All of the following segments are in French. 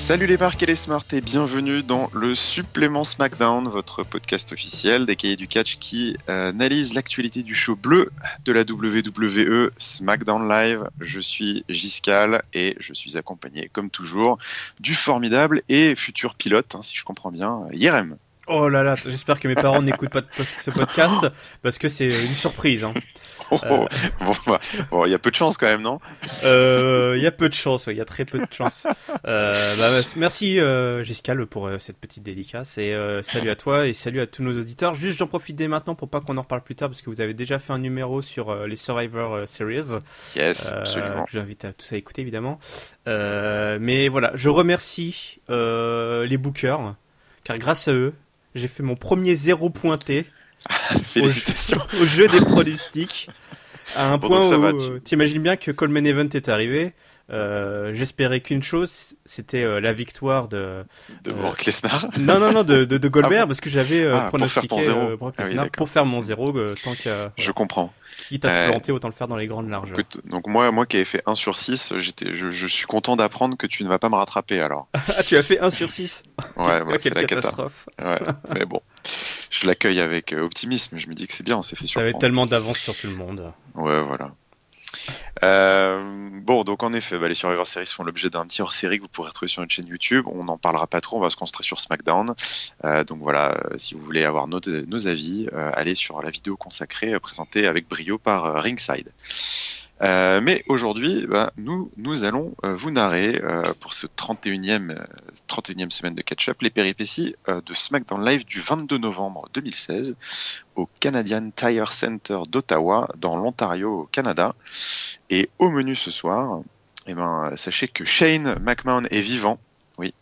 Salut les marques et les smarts et bienvenue dans le supplément SmackDown, votre podcast officiel des cahiers du catch qui analyse l'actualité du show bleu de la WWE SmackDown Live. Je suis Giscal et je suis accompagné comme toujours du formidable et futur pilote, si je comprends bien, Yerem. Oh là là, j'espère que mes parents n'écoutent pas ce podcast parce que c'est une surprise. Bon, il y a peu de chance quand même, non? Il y a peu de chance, il y a très peu de chance. Merci Giscal pour cette petite dédicace et salut à toi et salut à tous nos auditeurs. Juste j'en profite dès maintenant pour pas qu'on en reparle plus tard parce que vous avez déjà fait un numéro sur les Survivor Series. Yes, absolument. Que j'invite à tous à écouter évidemment. Mais voilà, je remercie les bookers car grâce à eux, j'ai fait mon premier 0 pointé. Félicitations. Au jeu des pronostics. À un point où t'imagines bien que Coleman Event est arrivé. J'espérais qu'une chose, c'était la victoire de Brock Lesnar. Non, de Goldberg, parce que j'avais pronostiqué Brock Lesnar pour faire mon 0 tant qu'à. Je comprends. Quitte à se planter, autant le faire dans les grandes larges. Écoute, donc moi qui avais fait 1 sur 6, je suis content d'apprendre que tu ne vas pas me rattraper alors. Ah, tu as fait 1 sur 6. Ouais, c'est quelle la catastrophe. Ouais, mais bon, je l'accueille avec optimisme. Je me dis que c'est bien, on s'est fait surprendre. T'avais tellement d'avance sur tout le monde. Ouais, voilà. Bon, donc en effet, les Survivor Series font l'objet d'un petit hors-série que vous pourrez retrouver sur notre chaîne YouTube. On n'en parlera pas trop, on va se concentrer sur SmackDown. Donc voilà, si vous voulez avoir nos avis, allez sur la vidéo consacrée présentée avec brio par Ringside. Mais aujourd'hui, nous allons vous narrer pour ce 31e semaine de catch-up les péripéties de SmackDown Live du 22 novembre 2016 au Canadian Tire Center d'Ottawa dans l'Ontario au Canada. Et au menu ce soir, sachez que Shane McMahon est vivant. Oui.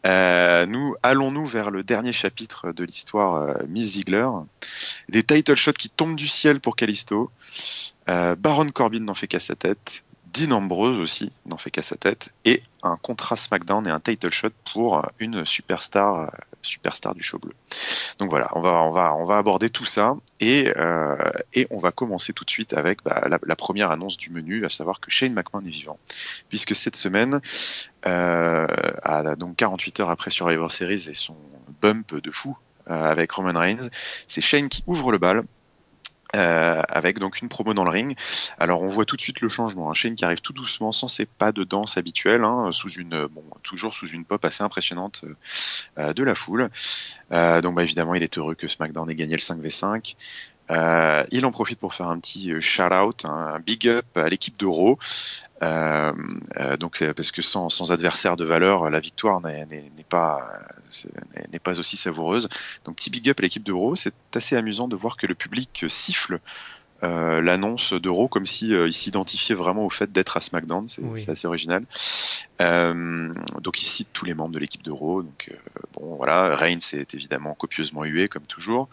Allons-nous vers le dernier chapitre de l'histoire Miss Ziggler, des title shots qui tombent du ciel pour Kalisto. Baron Corbin n'en fait qu'à sa tête, Dean Ambrose aussi n'en fait qu'à sa tête, et un contrat SmackDown et un title shot pour une superstar du show bleu. Donc voilà, on va aborder tout ça et on va commencer tout de suite avec la première annonce du menu, à savoir que Shane McMahon est vivant, puisque cette semaine, donc 48 heures après Survivor Series et son bump de fou avec Roman Reigns, c'est Shane qui ouvre le bal. Avec donc une promo dans le ring. Alors on voit tout de suite le changement. Shane qui arrive tout doucement, sans ses pas de danse habituels, toujours sous une pop assez impressionnante de la foule. Donc évidemment, il est heureux que SmackDown ait gagné le 5v5. Il en profite pour faire un petit shout-out, un big up à l'équipe de Raw. Parce que sans adversaire de valeur, la victoire n'est pas aussi savoureuse. Donc petit big up à l'équipe de Raw. C'est assez amusant de voir que le public siffle l'annonce de Raw comme si il s'identifiait vraiment au fait d'être à SmackDown. C'est assez original. Donc il cite tous les membres de l'équipe de Raw. Donc Reigns est évidemment copieusement hué comme toujours.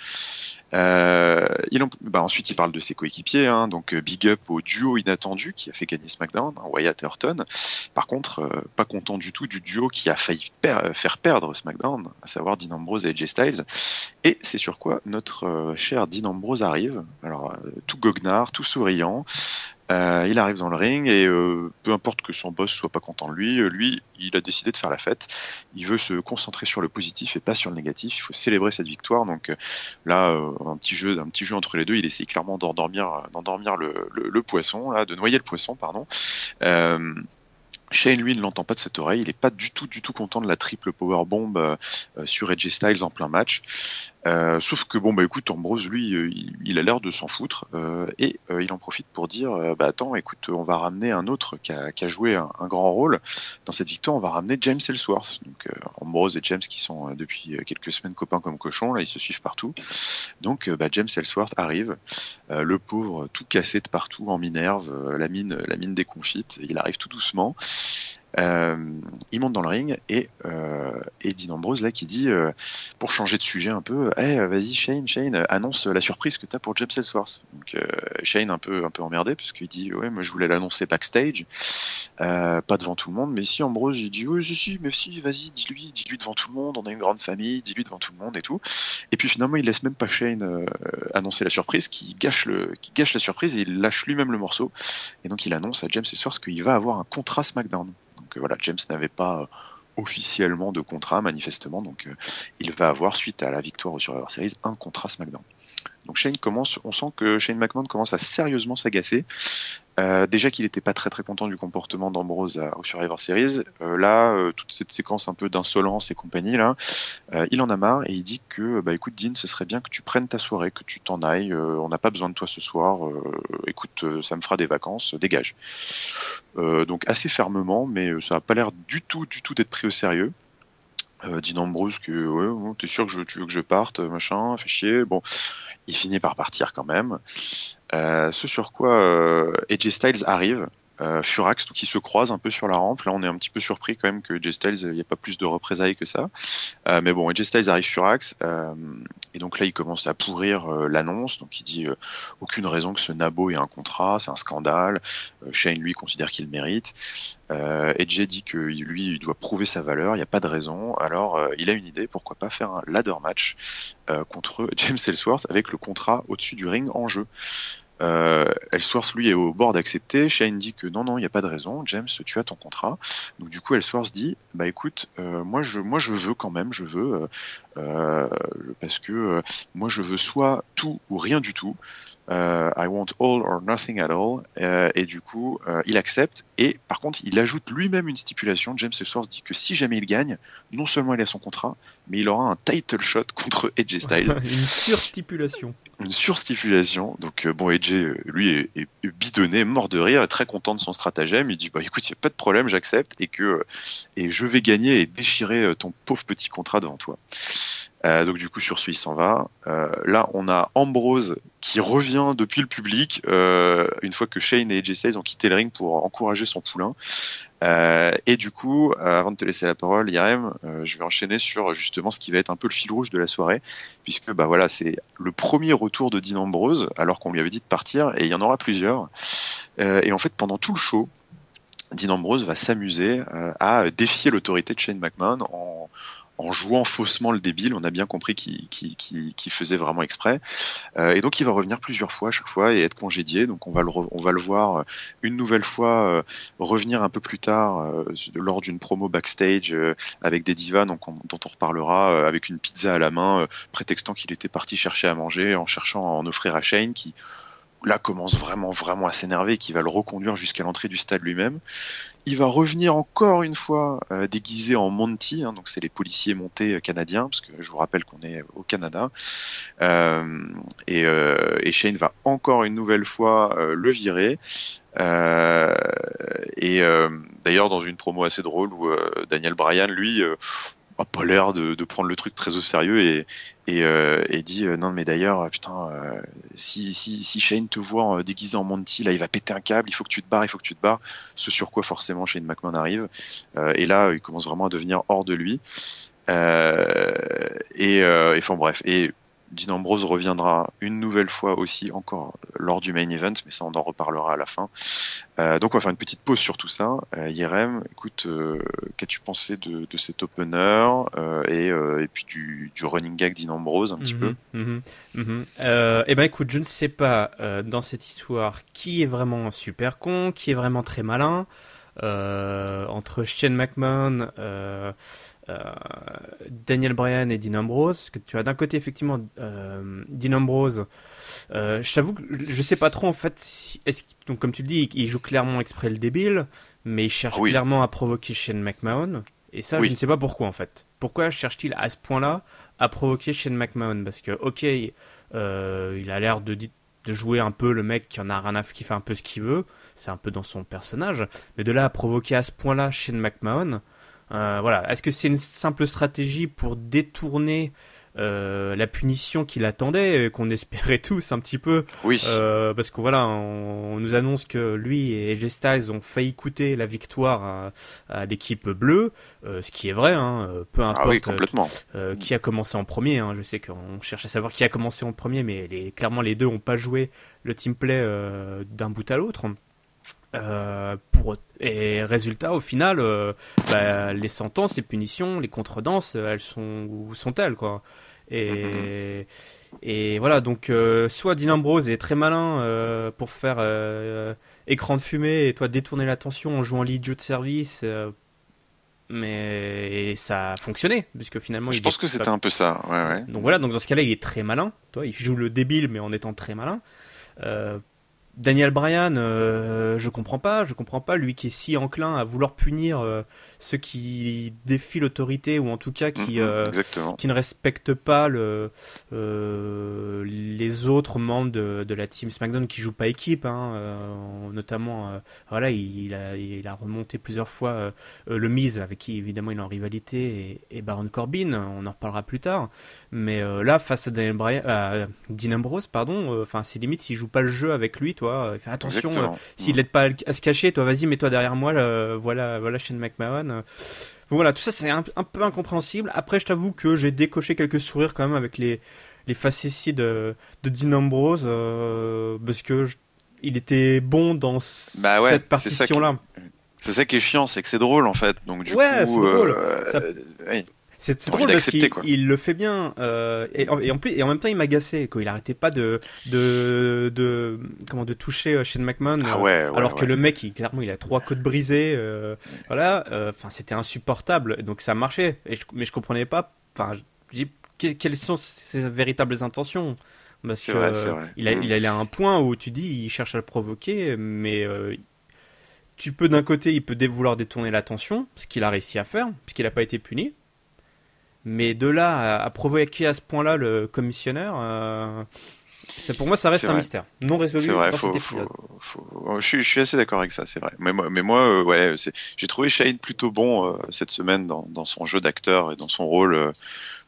Ensuite il parle de ses coéquipiers, donc big up au duo inattendu qui a fait gagner SmackDown, Wyatt et Orton. Par contre, pas content du tout du duo qui a failli faire perdre SmackDown, à savoir Dean Ambrose et AJ Styles. Et c'est sur quoi notre cher Dean Ambrose arrive. Alors tout goguenard, tout souriant. Il arrive dans le ring et peu importe que son boss soit pas content de lui, il a décidé de faire la fête. Il veut se concentrer sur le positif et pas sur le négatif. Il faut célébrer cette victoire. Donc là, un petit jeu entre les deux. Il essaie clairement d'endormir le poisson, de noyer le poisson, pardon. Shane, lui, ne l'entend pas de cette oreille. Il n'est pas du tout content de la triple powerbomb sur AJ Styles en plein match. Sauf que écoute, Ambrose, lui, il a l'air de s'en foutre et il en profite pour dire attends, écoute, on va ramener un autre qui a joué un grand rôle dans cette victoire. On va ramener James Ellsworth. Donc Ambrose et James qui sont depuis quelques semaines copains comme cochons, là ils se suivent partout. Donc James Ellsworth arrive, le pauvre tout cassé de partout en minerve, la mine déconfite. Il arrive tout doucement. Il monte dans le ring et Dean Ambrose là qui dit pour changer de sujet un peu, vas-y Shane, annonce la surprise que t'as pour James Ellsworth. Donc Shane un peu emmerdé parce qu'il dit moi je voulais l'annoncer backstage, pas devant tout le monde, mais si Ambrose il dit si mais si vas-y dis-lui devant tout le monde, on a une grande famille, dis-lui devant tout le monde et tout. Et puis finalement il laisse même pas Shane annoncer la surprise, qui gâche la surprise et il lâche lui-même le morceau. Et donc il annonce à James Ellsworth qu'il va avoir un contrat SmackDown. Donc voilà, James n'avait pas officiellement de contrat manifestement, donc il va avoir, suite à la victoire au Survivor Series, un contrat SmackDown. Donc on sent que Shane McMahon commence à sérieusement s'agacer. Déjà qu'il n'était pas très très content du comportement d'Ambrose au Survivor Series, toute cette séquence un peu d'insolence et compagnie là, il en a marre et il dit que écoute Dean, ce serait bien que tu prennes ta soirée, que tu t'en ailles, on n'a pas besoin de toi ce soir, écoute, ça me fera des vacances, dégage. Donc assez fermement, mais ça n'a pas l'air du tout d'être pris au sérieux. Dean Ambrose que ouais, t'es sûr que tu veux que je parte, machin, fait chier. Bon, il finit par partir quand même. Ce sur quoi AJ Styles arrive, Furax, donc ils se croisent un peu sur la rampe. Là, on est un petit peu surpris quand même que AJ Styles, il n'y a pas plus de représailles que ça. Mais bon, AJ Styles arrive Furax, et donc là, il commence à pourrir l'annonce. Donc il dit aucune raison que ce Nabo ait un contrat, c'est un scandale. Shane, lui, considère qu'il le mérite. AJ dit que lui, il doit prouver sa valeur, il n'y a pas de raison. Alors, il a une idée, pourquoi pas faire un ladder match contre James Ellsworth avec le contrat au-dessus du ring en jeu. Ellsworth lui est au bord d'accepter. Shane dit que non, il n'y a pas de raison, James, tu as ton contrat. Donc du coup Ellsworth dit écoute, moi je veux quand même, parce que moi je veux soit tout ou rien du tout. I want all or nothing at all. Et du coup, il accepte. Et par contre, il ajoute lui-même une stipulation. James Ellsworth dit que si jamais il gagne, non seulement il a son contrat, mais il aura un title shot contre AJ Styles. Une surstipulation. Une surstipulation. Donc bon, AJ, lui, est bidonné, mort de rire, est très content de son stratagème. Il dit écoute, il n'y a pas de problème, j'accepte, et je vais gagner et déchirer ton pauvre petit contrat devant toi. Donc du coup sur il s'en va. Là on a Ambrose qui revient depuis le public une fois que Shane et AJ Styles ont quitté le ring pour encourager son poulain. Et du coup, avant de te laisser la parole, Yarem, je vais enchaîner sur justement ce qui va être un peu le fil rouge de la soirée, puisque voilà, c'est le premier retour de Dean Ambrose alors qu'on lui avait dit de partir, et il y en aura plusieurs. Et en fait pendant tout le show, Dean Ambrose va s'amuser à défier l'autorité de Shane McMahon en jouant faussement le débile. On a bien compris qu'il faisait vraiment exprès. Et donc il va revenir plusieurs fois à chaque fois et être congédié. Donc on va le voir une nouvelle fois revenir un peu plus tard lors d'une promo backstage avec des divas dont on reparlera, avec une pizza à la main, prétextant qu'il était parti chercher à manger, en cherchant à en offrir à Shane, qui là commence vraiment à s'énerver, qui va le reconduire jusqu'à l'entrée du stade lui-même. Il va revenir encore une fois déguisé en Monty, donc c'est les policiers montés canadiens, parce que je vous rappelle qu'on est au Canada. Et Shane va encore une nouvelle fois le virer. D'ailleurs, dans une promo assez drôle où Daniel Bryan, lui, a pas l'air de prendre le truc très au sérieux et dit non mais d'ailleurs putain si Shane te voit déguisé en Monty, là il va péter un câble, il faut que tu te barres. Ce sur quoi forcément Shane McMahon arrive et là il commence vraiment à devenir hors de lui enfin bref. Et Dean Ambrose reviendra une nouvelle fois aussi encore lors du main event, mais ça on en reparlera à la fin. Donc on va faire une petite pause sur tout ça. Yerem, écoute, qu'as-tu pensé de cet opener et puis du running gag Dean Ambrose un petit peu? Écoute, je ne sais pas dans cette histoire qui est vraiment super con, qui est vraiment très malin. Entre Shane McMahon, Daniel Bryan et Dean Ambrose, que tu as d'un côté effectivement Dean Ambrose. Je t'avoue que je sais pas trop en fait. Donc comme tu le dis, il joue clairement exprès le débile, mais il cherche clairement à provoquer Shane McMahon. Et ça, je ne sais pas pourquoi en fait. Pourquoi cherche-t-il à ce point-là à provoquer Shane McMahon? Parce que il a l'air de jouer un peu le mec qui en a rien à qui fait un peu ce qu'il veut. C'est un peu dans son personnage. Mais de là à provoquer à ce point-là Shane McMahon, voilà. Est-ce que c'est une simple stratégie pour détourner la punition qui l'attendait, qu'on espérait tous un petit peu? Oui. Parce que voilà, on nous annonce que lui et AJ Styles ont failli coûter la victoire à l'équipe bleue, ce qui est vrai, peu importe complètement. qui a commencé en premier. Je sais qu'on cherche à savoir qui a commencé en premier, mais clairement les deux n'ont pas joué le team play d'un bout à l'autre. Et résultat, au final, les sentences, les punitions, les contredanses, elles où sont-elles, quoi. Et voilà, donc soit Dean Ambrose est très malin pour faire écran de fumée et toi détourner l'attention en jouant l'idiot de service mais ça a fonctionné, puisque finalement Je pense que c'était un peu ça, ouais. Donc voilà, donc dans ce cas-là, il est très malin. Toi, il joue le débile, mais en étant très malin. Euh, Daniel Bryan, je comprends pas, lui qui est si enclin à vouloir punir ceux qui défient l'autorité ou en tout cas qui ne respectent pas les autres membres de la team SmackDown qui jouent pas équipe, hein, notamment voilà, il a remonté plusieurs fois le Miz avec qui évidemment il est en rivalité et Baron Corbin, on en reparlera plus tard, mais là face à Dean Ambrose, pardon, enfin c'est limite s'il joue pas le jeu avec lui, toi. Il fait attention, s'il n'aide pas à se cacher, toi vas-y mets-toi derrière moi, voilà Shane McMahon. Voilà, tout ça c'est un peu incompréhensible. Après je t'avoue que j'ai décoché quelques sourires quand même avec les facéties de Dean Ambrose, parce que il était bon dans cette partition-là. C'est ça qui est chiant, c'est que c'est drôle en fait. Donc du coup, c'est drôle. Oui. C'est drôle parce qu'il le fait bien, et en même temps il m'agaçait quand il arrêtait pas de toucher Shane McMahon, alors que le mec clairement il a 3 côtes brisées, voilà, enfin c'était insupportable, donc ça marchait, mais je comprenais pas, enfin quelles sont ses véritables intentions, parce que vrai. Il allait à un point où tu dis il cherche à le provoquer, mais tu peux d'un côté il peut vouloir détourner l'attention, ce qu'il a réussi à faire puisqu'il a pas été puni. Mais de là à provoquer à ce point-là le commissionnaire, pour moi ça reste un mystère non résolu dans cet épisode. Je suis assez d'accord avec ça, c'est vrai. Mais moi j'ai trouvé Shane plutôt bon cette semaine dans son jeu d'acteur et dans son rôle,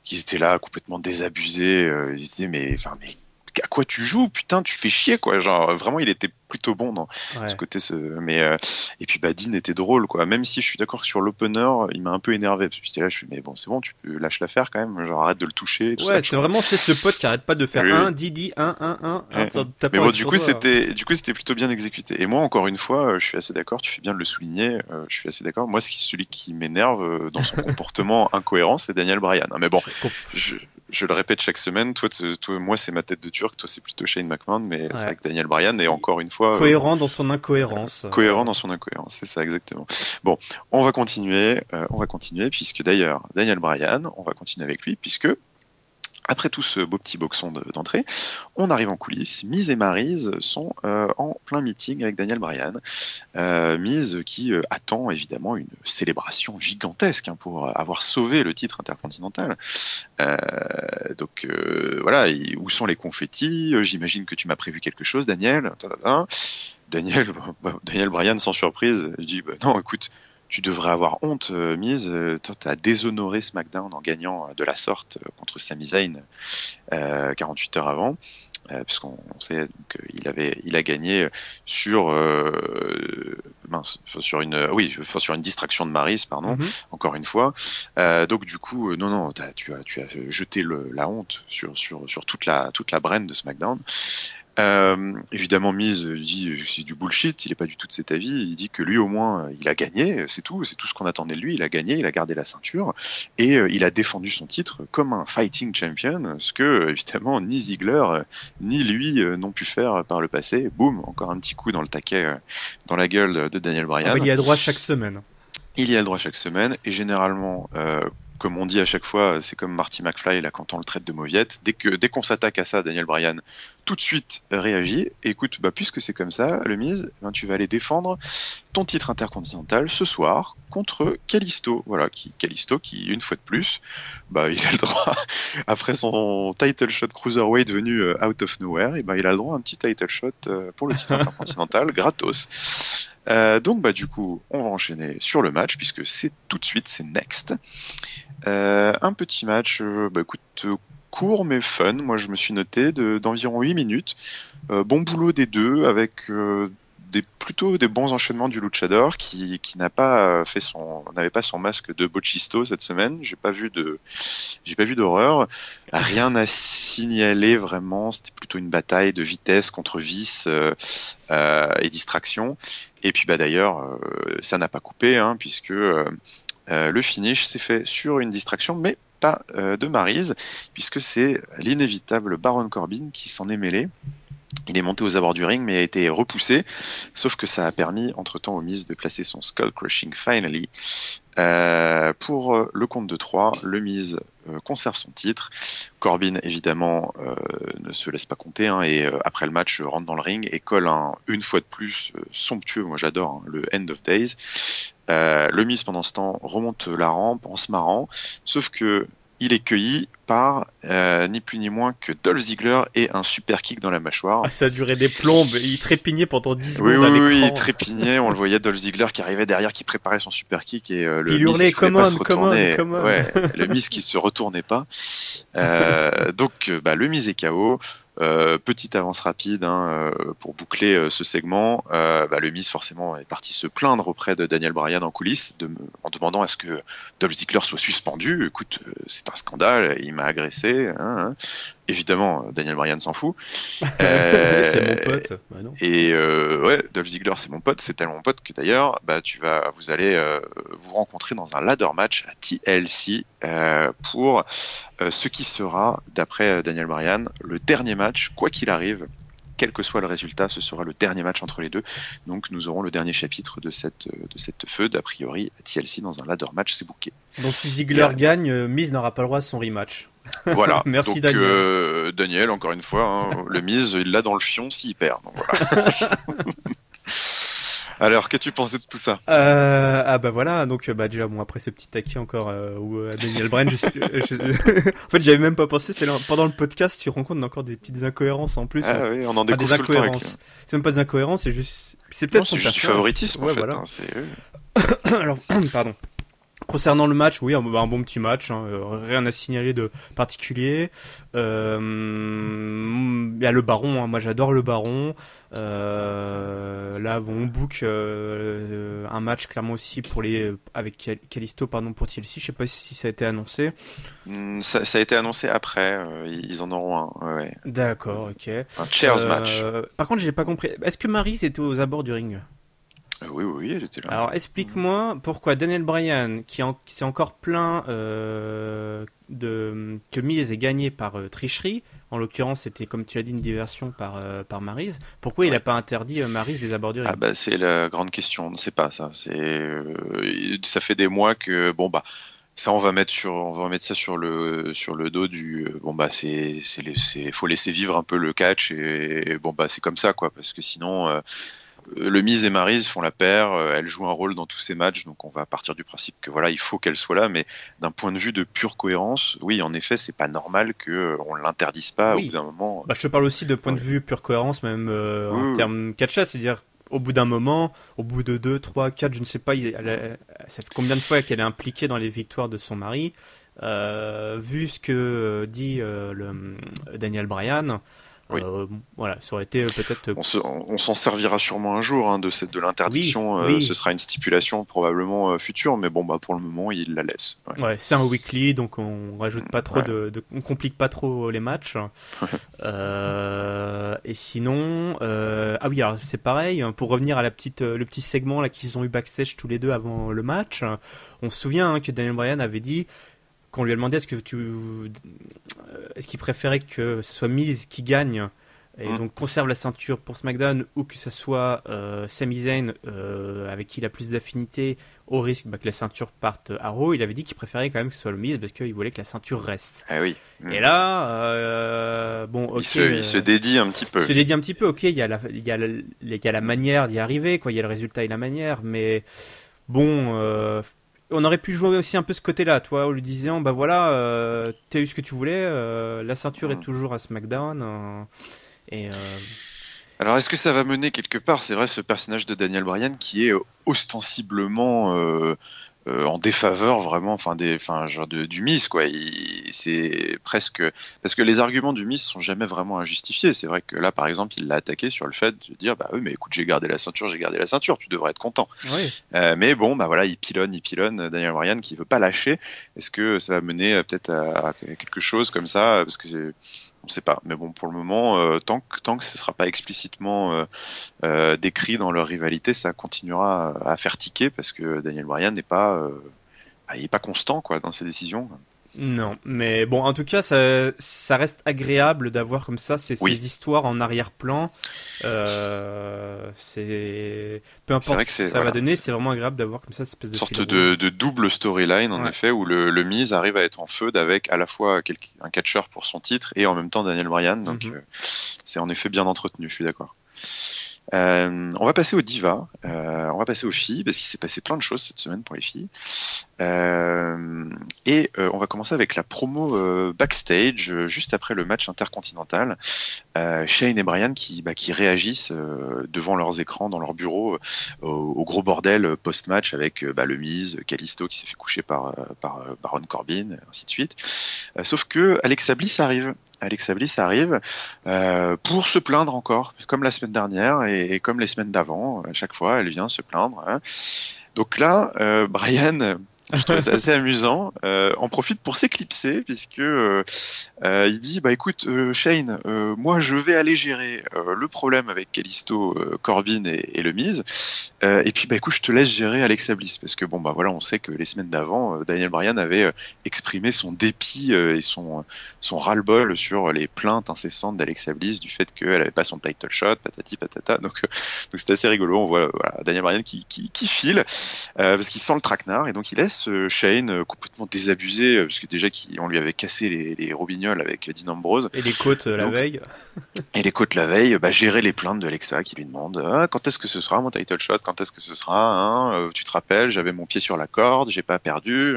qui était là complètement désabusé. Il disait mais à quoi tu joues, putain, tu fais chier quoi, genre vraiment il était plutôt bon dans ce côté et puis Dean était drôle quoi, même si je suis d'accord que sur l'opener il m'a un peu énervé parce que j'étais là, je suis mais bon c'est bon, tu peux lâcher l'affaire quand même, genre arrête de le toucher tout ça, c'est vraiment ce pote qui arrête pas de faire Didi mais bon du coup c'était plutôt bien exécuté, et moi encore une fois je suis assez d'accord, tu fais bien de le souligner, je suis assez d'accord, moi celui qui m'énerve dans son comportement incohérent c'est Daniel Bryan, mais bon je le répète chaque semaine, toi moi c'est ma tête de turc, toi c'est plutôt Shane McMahon, mais c'est vrai que Daniel Bryan est encore une fois cohérent dans son incohérence. Cohérent dans son incohérence, c'est ça exactement. Bon, on va continuer puisque d'ailleurs Daniel Bryan, on va continuer avec lui puisque après tout ce beau petit boxon d'entrée, on arrive en coulisses. Miz et Maryse sont en plein meeting avec Daniel Bryan. Miz qui attend évidemment une célébration gigantesque pour avoir sauvé le titre intercontinental. Donc voilà, où sont les confettis? J'imagine que tu m'as prévu quelque chose, Daniel. Daniel Bryan, sans surprise, dit non, écoute, tu devrais avoir honte, Miz. Toi, t'as déshonoré SmackDown en gagnant de la sorte contre Sami Zayn 48 heures avant, puisqu'on sait qu'il a gagné sur sur une distraction de Maryse, pardon, encore une fois. Donc du coup, non, tu as jeté la honte sur toute la brand de SmackDown. Évidemment, Miz dit c'est du bullshit, il est pas du tout de cet avis, il dit que lui au moins il a gagné, c'est tout ce qu'on attendait de lui, il a gagné, il a gardé la ceinture et il a défendu son titre comme un fighting champion, ce que évidemment ni Ziggler ni lui n'ont pu faire par le passé. Boum, encore un petit coup dans le taquet, dans la gueule de Daniel Bryan. Il y a droit chaque semaine. Il y a le droit chaque semaine, et généralement comme on dit à chaque fois, c'est comme Marty McFly là quand on le traite de mauviette. Dès qu'on s'attaque à ça, Daniel Bryan tout de suite réagit. Et écoute, puisque c'est comme ça, le Miz, tu vas aller défendre ton titre intercontinental ce soir contre Kalisto. Voilà, Kalisto qui une fois de plus, il a le droit après son title shot cruiserweight venu out of nowhere, et il a le droit à un petit title shot pour le titre intercontinental gratos. Donc du coup, on va enchaîner sur le match puisque c'est tout de suite, c'est next. Un petit match, écoute, court mais fun. Moi, je me suis noté d'environ 8 minutes. Bon boulot des deux avec plutôt des bons enchaînements du luchador qui n'avait pas son masque de Bochisto cette semaine. J'ai pas vu d'horreur. Rien à signaler vraiment. C'était plutôt une bataille de vitesse contre vice et distraction. Et puis d'ailleurs, ça n'a pas coupé puisque le finish s'est fait sur une distraction, mais pas de Maryse, puisque c'est l'inévitable Baron Corbin qui s'en est mêlé Il est monté aux abords du ring, mais a été repoussé. Sauf que ça a permis, entre-temps, au Miz de placer son Skull Crushing Finally. Pour le compte de 3, le Miz conserve son titre. Corbin, évidemment, ne se laisse pas compter, hein, et après le match, rentre dans le ring et colle une fois de plus, somptueux, moi j'adore, hein, le End of Days. Le Miz, pendant ce temps, remonte la rampe en se marrant, sauf que il est cueilli par ni plus ni moins que Dolph Ziggler et un super kick dans la mâchoire. Ah, ça a duré des plombes, il trépignait pendant 10 secondes oui, à l'écran. Oui, il trépignait, on le voyait Dolph Ziggler qui arrivait derrière, qui préparait son super kick et le il Miz hurlait qui voulait pas se retourner. come on. Ouais, le Miz qui se retournait pas. Donc le Miz est KO. Petite avance rapide, hein, pour boucler ce segment. Le Miz forcément est parti se plaindre auprès de Daniel Bryan en coulisses en demandant à ce que Dolph Ziggler soit suspendu. Écoute, c'est un scandale, il m'a agressé. Hein. Évidemment, Daniel Bryan s'en fout. C'est mon pote. Bah non. Et Dolph Ziggler, c'est mon pote. C'est tellement mon pote que d'ailleurs, vous allez vous rencontrer dans un ladder match à TLC pour ce qui sera, d'après Daniel Bryan, le dernier match, quoi qu'il arrive. Quel que soit le résultat, ce sera le dernier match entre les deux. Donc nous aurons le dernier chapitre de cette feud, a priori, à TLC dans un ladder match, c'est booké. Donc si Ziggler gagne, Miz n'aura pas le droit à son rematch. Voilà. Merci donc, Daniel. Daniel, encore une fois, hein, le Miz, il l'a dans le fion s'il perd. Donc, voilà. Alors, qu'as-tu pensé de tout ça? Voilà, donc déjà bon, après ce petit taquet encore où Daniel Bryan, en fait j'avais même pas pensé, pendant le podcast tu rencontres encore des petites incohérences en plus. Oui, on en découvre tout le temps avec... C'est même pas des incohérences, c'est peut-être son juste du favoritisme en fait. Voilà. Hein, alors, pardon. Concernant le match, oui, un bon petit match, hein, rien à signaler de particulier. Il y a le Baron, hein, moi j'adore le Baron. Là, on book un match clairement aussi avec Kalisto, pour TLC. Je sais pas si ça a été annoncé. Ça a été annoncé après. Ils en auront un. Ouais. D'accord, ok. Un chairs match. Par contre, j'ai pas compris. Est-ce que Maryse était aux abords du ring? Oui, elle était là. Alors explique-moi pourquoi Daniel Bryan, qui s'est encore plaint que Miz ait gagné par tricherie, en l'occurrence c'était comme tu as dit une diversion par Maryse, pourquoi il n'a pas interdit Maryse des abords du ring? C'est la grande question, on ne sait pas ça. Ça fait des mois que ça on va mettre ça sur le dos du faut laisser vivre un peu le catch et c'est comme ça quoi, parce que sinon le Miz et Maryse font la paire, elle joue un rôle dans tous ces matchs, donc on va partir du principe que voilà, il faut qu'elle soit là, mais d'un point de vue de pure cohérence, oui, en effet, c'est pas normal qu'on l'interdise pas au bout d'un moment. Je te parle aussi de point de vue pure cohérence, même en termes catch, c'est-à-dire au bout d'un moment, au bout de 2, 3, 4, je ne sais pas, ça fait combien de fois qu'elle est impliquée dans les victoires de son mari, vu ce que dit Daniel Bryan. Oui. Voilà, ça aurait été peut-être. On s'en servira sûrement un jour hein, de l'interdiction. Oui. Ce sera une stipulation probablement future, mais pour le moment, il la laisse. Ouais, c'est un weekly, donc on rajoute pas trop on complique pas trop les matchs. Et sinon, alors c'est pareil. Pour revenir à le petit segment là qu'ils ont eu backstage tous les deux avant le match, on se souvient que Daniel Bryan avait dit. Quand on lui a demandé est-ce qu'il préférait que ce soit Miz qui gagne et donc conserve la ceinture pour SmackDown ou que ce soit Sami Zayn avec qui il a plus d'affinité au risque que la ceinture parte à Raw, il avait dit qu'il préférait quand même que ce soit le Miz parce qu'il voulait que la ceinture reste. Ah oui. Et là, il se dédie un petit peu. Il se dédie un petit peu, ok, il y a la manière d'y arriver, quoi, il y a le résultat et la manière, mais bon... on aurait pu jouer aussi un peu ce côté-là, toi, en lui disant, t'as eu ce que tu voulais, la ceinture est toujours à SmackDown, Alors, est-ce que ça va mener quelque part, c'est vrai, ce personnage de Daniel Bryan qui est ostensiblement en défaveur vraiment, du Miz, quoi. C'est presque parce que les arguments du Miz sont jamais vraiment injustifiés. C'est vrai que là, par exemple, il l'a attaqué sur le fait de dire, oui, mais écoute, j'ai gardé la ceinture, tu devrais être content. Oui. Mais bon, il pilonne Daniel Bryan qui veut pas lâcher. Est-ce que ça va mener peut-être à quelque chose comme ça, parce que on sait pas. Mais bon, pour le moment, tant que ce sera pas explicitement décrit dans leur rivalité, ça continuera à faire tiquer parce que Daniel Bryan n'est pas il est pas constant quoi dans ses décisions. Non, mais bon, en tout cas, ça reste agréable d'avoir comme ça ces histoires en arrière-plan. C'est peu importe ce que ça va donner, c'est vraiment agréable d'avoir comme ça cette espèce de sorte de double storyline en effet, où le Miz arrive à être en feud avec à la fois un catcheur pour son titre et en même temps Daniel Bryan. Donc c'est en effet bien entretenu, je suis d'accord. On va passer aux divas, on va passer aux filles parce qu'il s'est passé plein de choses cette semaine pour les filles. On va commencer avec la promo backstage juste après le match intercontinental. Shane et Bryan qui réagissent devant leurs écrans dans leur bureau au gros bordel post-match avec le Miz, Kalisto qui s'est fait coucher par Baron Corbin, ainsi de suite. Sauf que Alexa Bliss arrive. Pour se plaindre encore, comme la semaine dernière et comme les semaines d'avant. À chaque fois, elle vient se plaindre. Hein. Donc là, Bryan, je trouve ça assez amusant, en profite pour s'éclipser puisque il dit écoute Shane, moi je vais aller gérer le problème avec Kalisto, Corbin et le Miz, et puis écoute je te laisse gérer Alexa Bliss parce que voilà, on sait que les semaines d'avant Daniel Bryan avait exprimé son dépit et son ras-le-bol sur les plaintes incessantes d'Alexa Bliss du fait qu'elle avait pas son title shot, patati patata, donc c'était assez rigolo. On voit Daniel Bryan qui file parce qu'il sent le traquenard et donc il laisse Shane complètement désabusé parce que déjà on lui avait cassé les robignoles avec Dean Ambrose et les côtes la veille gérer les plaintes de Alexa qui lui demande quand est-ce que ce sera mon title shot, quand est-ce que ce sera tu te rappelles j'avais mon pied sur la corde, j'ai pas perdu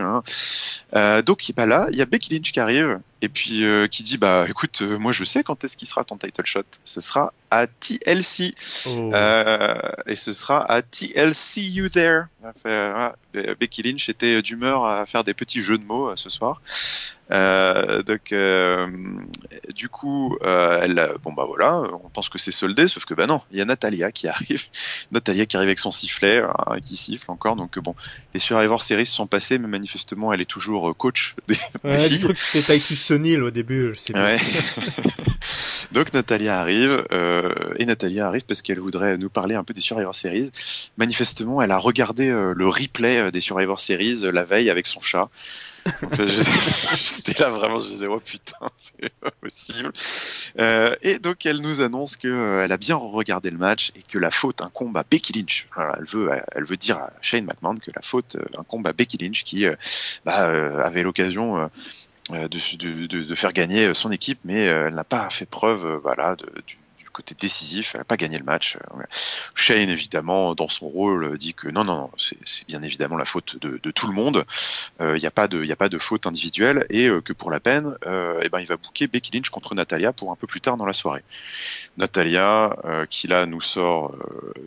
donc là il y a Becky Lynch qui arrive et puis qui dit écoute moi je sais quand est-ce qu'il sera ton title shot, ce sera à TLC et ce sera à TLC You There. Becky Lynch était d'humeur à faire des petits jeux de mots ce soir. Du coup, on pense que c'est soldé, sauf que non, il y a Natalya qui arrive avec son sifflet, qui siffle encore. Donc les Survivor Series sont passés, mais manifestement, elle est toujours coach des filles. J'ai cru que c'était Titus O'Neil au début, je sais pas. Ouais. Donc Natalya arrive, parce qu'elle voudrait nous parler un peu des Survivor Series. Manifestement, elle a regardé le replay des Survivor Series la veille avec son chat. Donc, j'étais là vraiment, je disais putain, c'est pas possible. Et donc elle nous annonce que elle a bien regardé le match et que la faute incombe à Becky Lynch. Voilà, elle veut dire à Shane McMahon que la faute incombe à Becky Lynch qui avait l'occasion de faire gagner son équipe, mais elle n'a pas fait preuve du côté décisif, elle n'a pas gagné le match. Shane, évidemment, dans son rôle, dit que non, c'est bien évidemment la faute de tout le monde. Il n'y a pas de faute individuelle et que pour la peine, il va booker Becky Lynch contre Natalya pour un peu plus tard dans la soirée. Natalya, qui là nous sort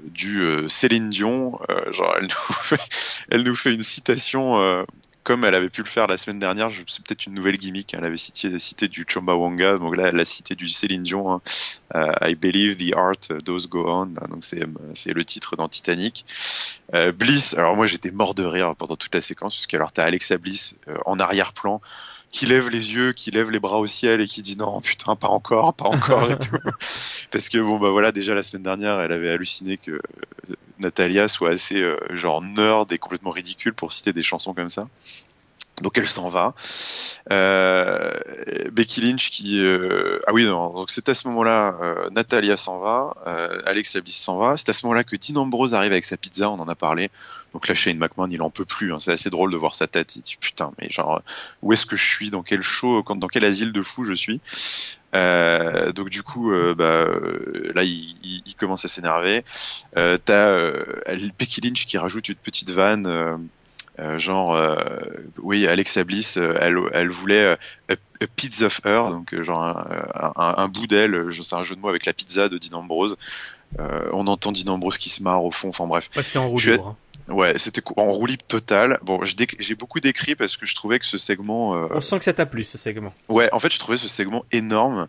du Céline Dion, elle nous fait une citation. Comme elle avait pu le faire la semaine dernière, c'est peut-être une nouvelle gimmick. Elle avait cité du Chumbawanga, donc là elle a cité du Céline Dion. I believe the art does go on. Donc c'est le titre dans Titanic. Bliss. Alors moi j'étais mort de rire pendant toute la séquence parce que alors t'as Alexa Bliss en arrière-plan qui lève les yeux, qui lève les bras au ciel et qui dit non putain pas encore et tout. Parce que déjà la semaine dernière elle avait halluciné que Natalya soit assez genre nerd et complètement ridicule pour citer des chansons comme ça. Donc elle s'en va. Becky Lynch donc c'est à ce moment-là Natalya s'en va, Alexa Bliss s'en va. C'est à ce moment-là que Dean Ambrose arrive avec sa pizza, on en a parlé. Donc là Shane McMahon il en peut plus, c'est assez drôle de voir sa tête. Il dit putain mais genre où est-ce que je suis, dans quel show, dans quel asile de fou je suis. Donc du coup là il commence à s'énerver. T'as Becky Lynch qui rajoute une petite vanne. Alexa Bliss, elle voulait a piece of her, donc un bout d'elle, c'est un jeu de mots avec la pizza de Dean Ambrose. On entend Dean Ambrose qui se marre au fond, enfin bref. Ouais, c'était en roue libre. Ouais, c'était en roue libre totale. Bon, j'ai beaucoup décrit parce que je trouvais que ce segment... On sent que ça t'a plu, ce segment. Ouais, en fait, je trouvais ce segment énorme,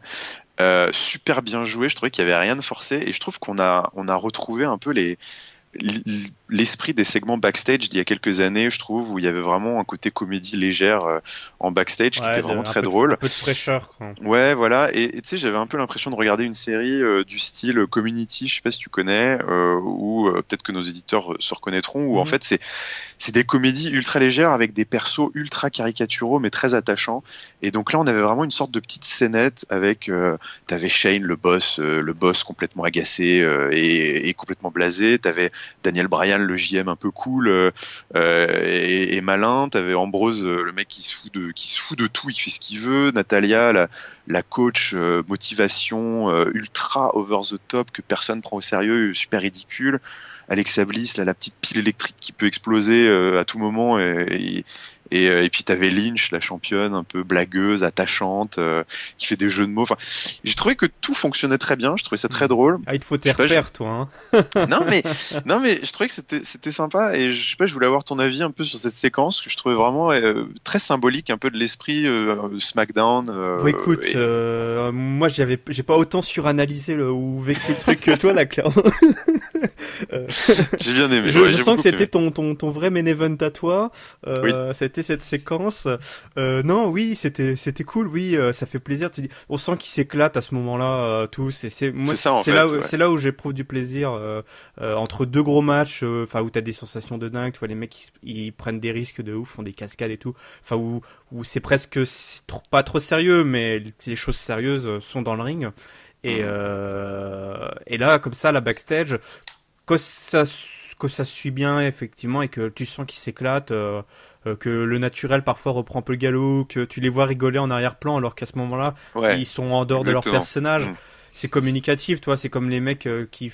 super bien joué, je trouvais qu'il y avait rien de forcé, et je trouve qu'on a retrouvé un peu l'esprit des segments backstage d'il y a quelques années, je trouve, où il y avait vraiment un côté comédie légère en backstage qui était vraiment très drôle. Un peu de fraîcheur, quoi. Ouais, voilà. Et tu sais, j'avais un peu l'impression de regarder une série du style Community, je sais pas si tu connais, ou peut-être que nos éditeurs se reconnaîtront, où en fait c'est des comédies ultra légères avec des persos ultra caricaturaux mais très attachants. Et donc là, on avait vraiment une sorte de petite scénette avec, t'avais Shane, le boss complètement agacé et complètement blasé. T'avais Daniel Bryan, le JM un peu cool et malin. T'avais Ambrose, le mec qui se fout de tout, il fait ce qu'il veut. Natalia, la coach motivation ultra over the top que personne prend au sérieux, super ridicule. Alexa Bliss, la petite pile électrique qui peut exploser à tout moment et puis t'avais Lynch, la championne un peu blagueuse, attachante, qui fait des jeux de mots. Enfin, j'ai trouvé que tout fonctionnait très bien. Je trouvais ça très drôle. Ah, il te faut tes repères, toi. non mais je trouvais que c'était sympa et je sais pas, je voulais avoir ton avis un peu sur cette séquence que je trouvais vraiment très symbolique, un peu de l'esprit SmackDown. Bon, écoute, moi j'ai pas autant suranalysé ou vécu le truc que toi là, clairement. J'ai bien aimé. Je sens que c'était ton vrai main event à toi. Oui. C'était cette séquence. Non, oui, c'était cool. Oui, ça fait plaisir. Tu dis, on sent qu'ils s'éclatent à ce moment-là tous. C'est là où j'éprouve du plaisir entre deux gros matchs. Enfin, où t'as des sensations de dingue. Tu vois les mecs ils prennent des risques de ouf, font des cascades et tout. Enfin, où c'est presque pas trop sérieux, mais les choses sérieuses sont dans le ring. Et là, comme ça, la backstage, que ça suit bien effectivement et que tu sens qu'ils s'éclatent, que le naturel parfois reprend un peu le galop, que tu les vois rigoler en arrière-plan alors qu'à ce moment-là ils sont en dehors de leur personnage. C'est communicatif, toi. C'est comme les mecs qui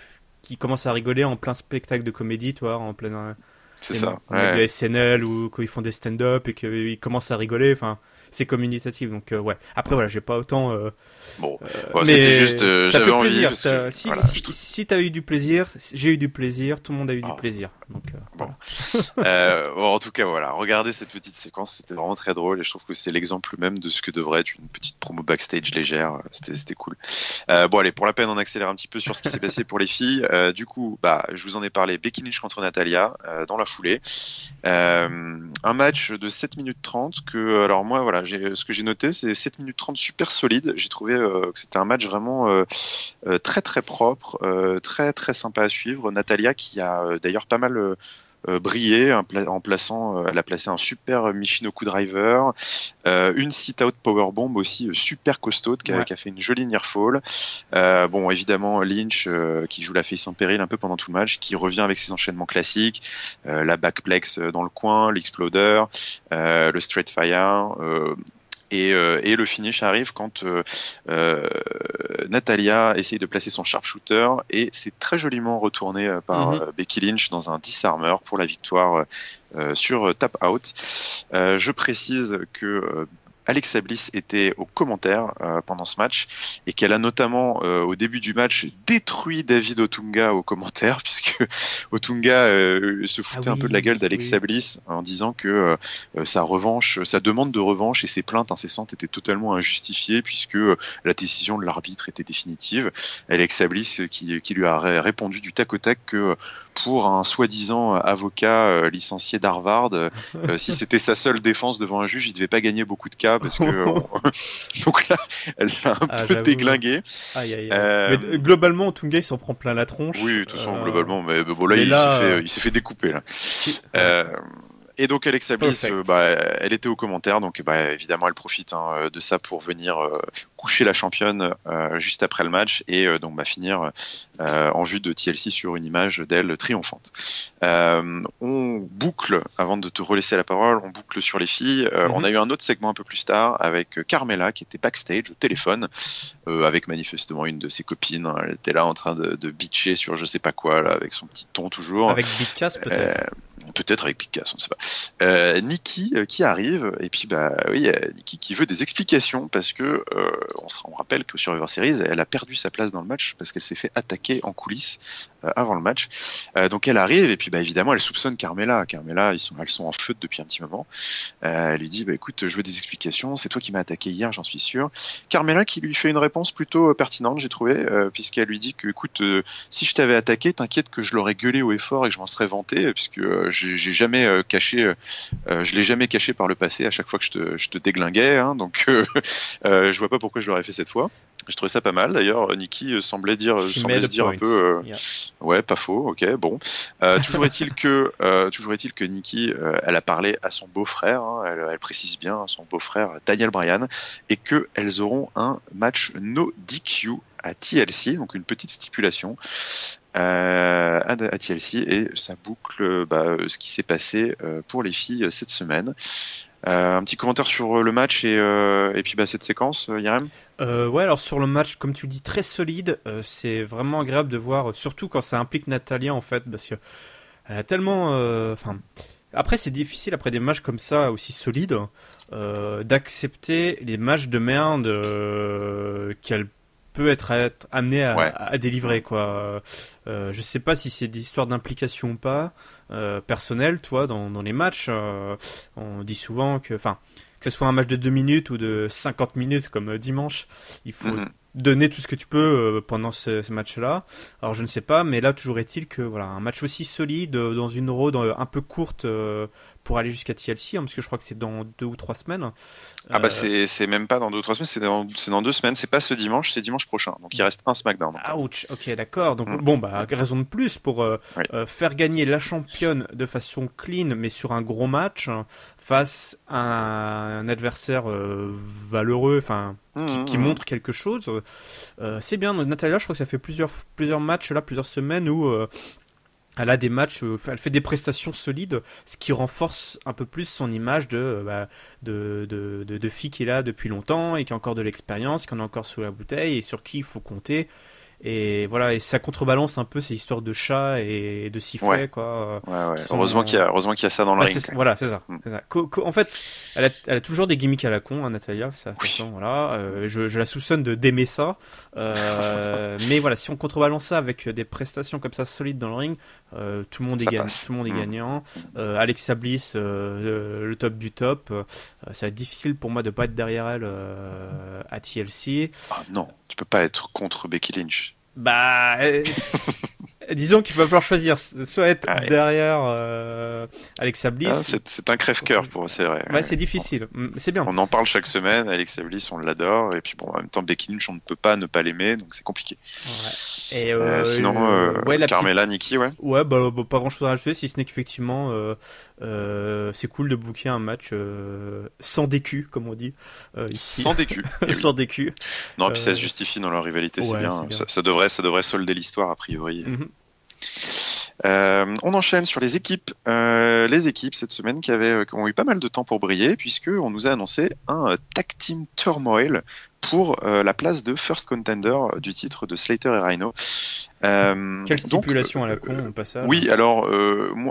commencent à rigoler en plein spectacle de comédie, toi, en plein. C'est ça. De SNL ou quand ils font des stand-up et qu'ils commencent à rigoler. Enfin, c'est communicatif. Donc ouais. Après voilà, j'ai pas autant. Mais c'était juste, j'avais envie. Si t'as eu du plaisir, j'ai eu du plaisir. Tout le monde a eu du plaisir. Donc en tout cas voilà, regardez cette petite séquence, c'était vraiment très drôle et je trouve que c'est l'exemple même de ce que devrait être une petite promo backstage légère. C'était cool. Bon allez, pour la peine on accélère un petit peu sur ce qui s'est passé pour les filles. Du coup je vous en ai parlé, Becky Lynch contre Natalia dans la foulée. Un match de 7 minutes 30 que alors moi voilà, ce que j'ai noté c'est 7 minutes 30 super solide. J'ai trouvé que c'était un match vraiment très très propre, très très sympa à suivre. Natalia qui a d'ailleurs pas mal brillé en plaçant, elle a placé un super Michinoku driver, une sit-out powerbomb aussi super costaud qui a fait une jolie near fall. Bon évidemment Lynch qui joue la face en péril un peu pendant tout le match, qui revient avec ses enchaînements classiques, la backplex dans le coin, l'exploder, le straight fire. Et le finish arrive quand Natalia essaye de placer son sharpshooter et c'est très joliment retourné par Becky Lynch dans un disarmer pour la victoire sur tap out. Je précise que Alexa Bliss était aux commentaires pendant ce match et qu'elle a notamment au début du match détruit David Otunga aux commentaires, puisque Otunga se foutait un peu de la gueule d'Alexa Bliss en disant que sa demande de revanche et ses plaintes incessantes étaient totalement injustifiées puisque la décision de l'arbitre était définitive. Alexa Bliss qui lui a répondu du tac au tac que pour un soi-disant avocat licencié d'Harvard, si c'était sa seule défense devant un juge, il devait pas gagner beaucoup de cas parce que donc là, elle l'a un peu déglingué. Mais globalement, Otunga il s'en prend plein la tronche. Oui, de toute façon, globalement, mais bon là, il s'est fait découper là. Et donc Alexa Bliss, elle était aux commentaires, donc évidemment elle profite de ça pour venir coucher la championne juste après le match et donc finir en vue de TLC sur une image d'elle triomphante. On boucle, avant de te relaisser la parole, on boucle sur les filles. On a eu un autre segment un peu plus tard avec Carmella qui était backstage au téléphone avec manifestement une de ses copines. Elle était là en train de bitcher sur je sais pas quoi là, avec son petit ton toujours. Avec Big Cass peut-être. Peut-être avec Picasso, on ne sait pas. Nikki qui arrive, et puis Nikki qui veut des explications parce que on rappelle que sur Survivor Series, elle a perdu sa place dans le match parce qu'elle s'est fait attaquer en coulisses avant le match. Donc elle arrive et puis évidemment elle soupçonne Carmella. Elles sont en feud depuis un petit moment. Elle lui dit écoute, je veux des explications. C'est toi qui m'as attaqué hier, j'en suis sûr. Carmella qui lui fait une réponse plutôt pertinente, j'ai trouvé, puisqu'elle lui dit que écoute, si je t'avais attaqué, t'inquiète que je l'aurais gueulé haut et fort et que je m'en serais vanté, puisque j'ai jamais caché, je l'ai jamais caché par le passé à chaque fois que je te déglinguais, hein, donc je vois pas pourquoi je l'aurais fait cette fois. Je trouvais ça pas mal. D'ailleurs, Nikki semblait se dire un peu, ouais, pas faux. Ok, bon. Toujours est-il que Nikki, elle a parlé à son beau-frère. Hein, elle précise bien à son beau-frère Daniel Bryan, et que elles auront un match no DQ à TLC, donc une petite stipulation à TLC, et ça boucle ce qui s'est passé pour les filles cette semaine. Un petit commentaire sur le match et puis cette séquence, Yarem. Ouais, alors sur le match, comme tu le dis, très solide. C'est vraiment agréable de voir, surtout quand ça implique Natalya en fait, parce que elle a tellement, après c'est difficile après des matchs comme ça aussi solides d'accepter les matchs de merde qu'elle peut être amenée à délivrer, quoi. Je sais pas si c'est des histoires d'implication ou pas personnelle, toi, dans les matchs. On dit souvent que ce soit un match de 2 minutes ou de 50 minutes comme dimanche, il faut donner tout ce que tu peux pendant ce match-là. Alors je ne sais pas, mais là toujours est-il que voilà, un match aussi solide dans une road un peu courte pour aller jusqu'à TLC, hein, parce que je crois que c'est dans 2 ou 3 semaines. C'est même pas dans 2 ou 3 semaines, c'est dans 2 semaines. C'est pas ce dimanche, c'est dimanche prochain. Donc il reste un SmackDown. Ouch, ok, d'accord. Donc raison de plus pour faire gagner la championne de façon clean, mais sur un gros match face à un adversaire valeureux, qui montre quelque chose. C'est bien. Natalya, je crois que ça fait plusieurs matchs là, plusieurs semaines où elle a des matchs, elle fait des prestations solides, ce qui renforce un peu plus son image de fille qui est là depuis longtemps et qui a encore de l'expérience, qui en a encore sous la bouteille et sur qui il faut compter. Et voilà, et ça contrebalance un peu ces histoires de chats et de sifflets, quoi. Ouais. Heureusement qu'il y a ça dans le ring. Voilà, c'est ça. En fait, elle a toujours des gimmicks à la con, hein, Natalya, sa façon, voilà. Je la soupçonne d'aimer ça. Mais voilà, si on contrebalance ça avec des prestations comme ça solides dans le ring, tout le monde est gagnant. Alexa Bliss, le top du top. Ça va être difficile pour moi de pas être derrière elle à TLC. Ah non, tu peux pas être contre Becky Lynch. Disons qu'il va falloir choisir, soit être derrière Alexa Bliss. C'est un crève-cœur c'est vrai. C'est difficile, c'est bien. On en parle chaque semaine, Alexa Bliss, on l'adore, et puis en même temps Becky Lynch, on ne peut pas ne pas l'aimer, donc c'est compliqué. Et sinon, Carmella, Nikki, pas grand chose à rajouter, si ce n'est qu'effectivement c'est cool de booker un match sans DQ, comme on dit ici. Sans DQ. Sans DQ. Non, puis ça se justifie dans leur rivalité, c'est bien. Ça devrait solder l'histoire a priori. On enchaîne sur les équipes. Les équipes cette semaine qui ont eu pas mal de temps pour briller, puisque on nous a annoncé un tag team turmoil pour la place de first contender du titre de Slater et Rhino. Quelle stipulation à la con au passage. Oui, alors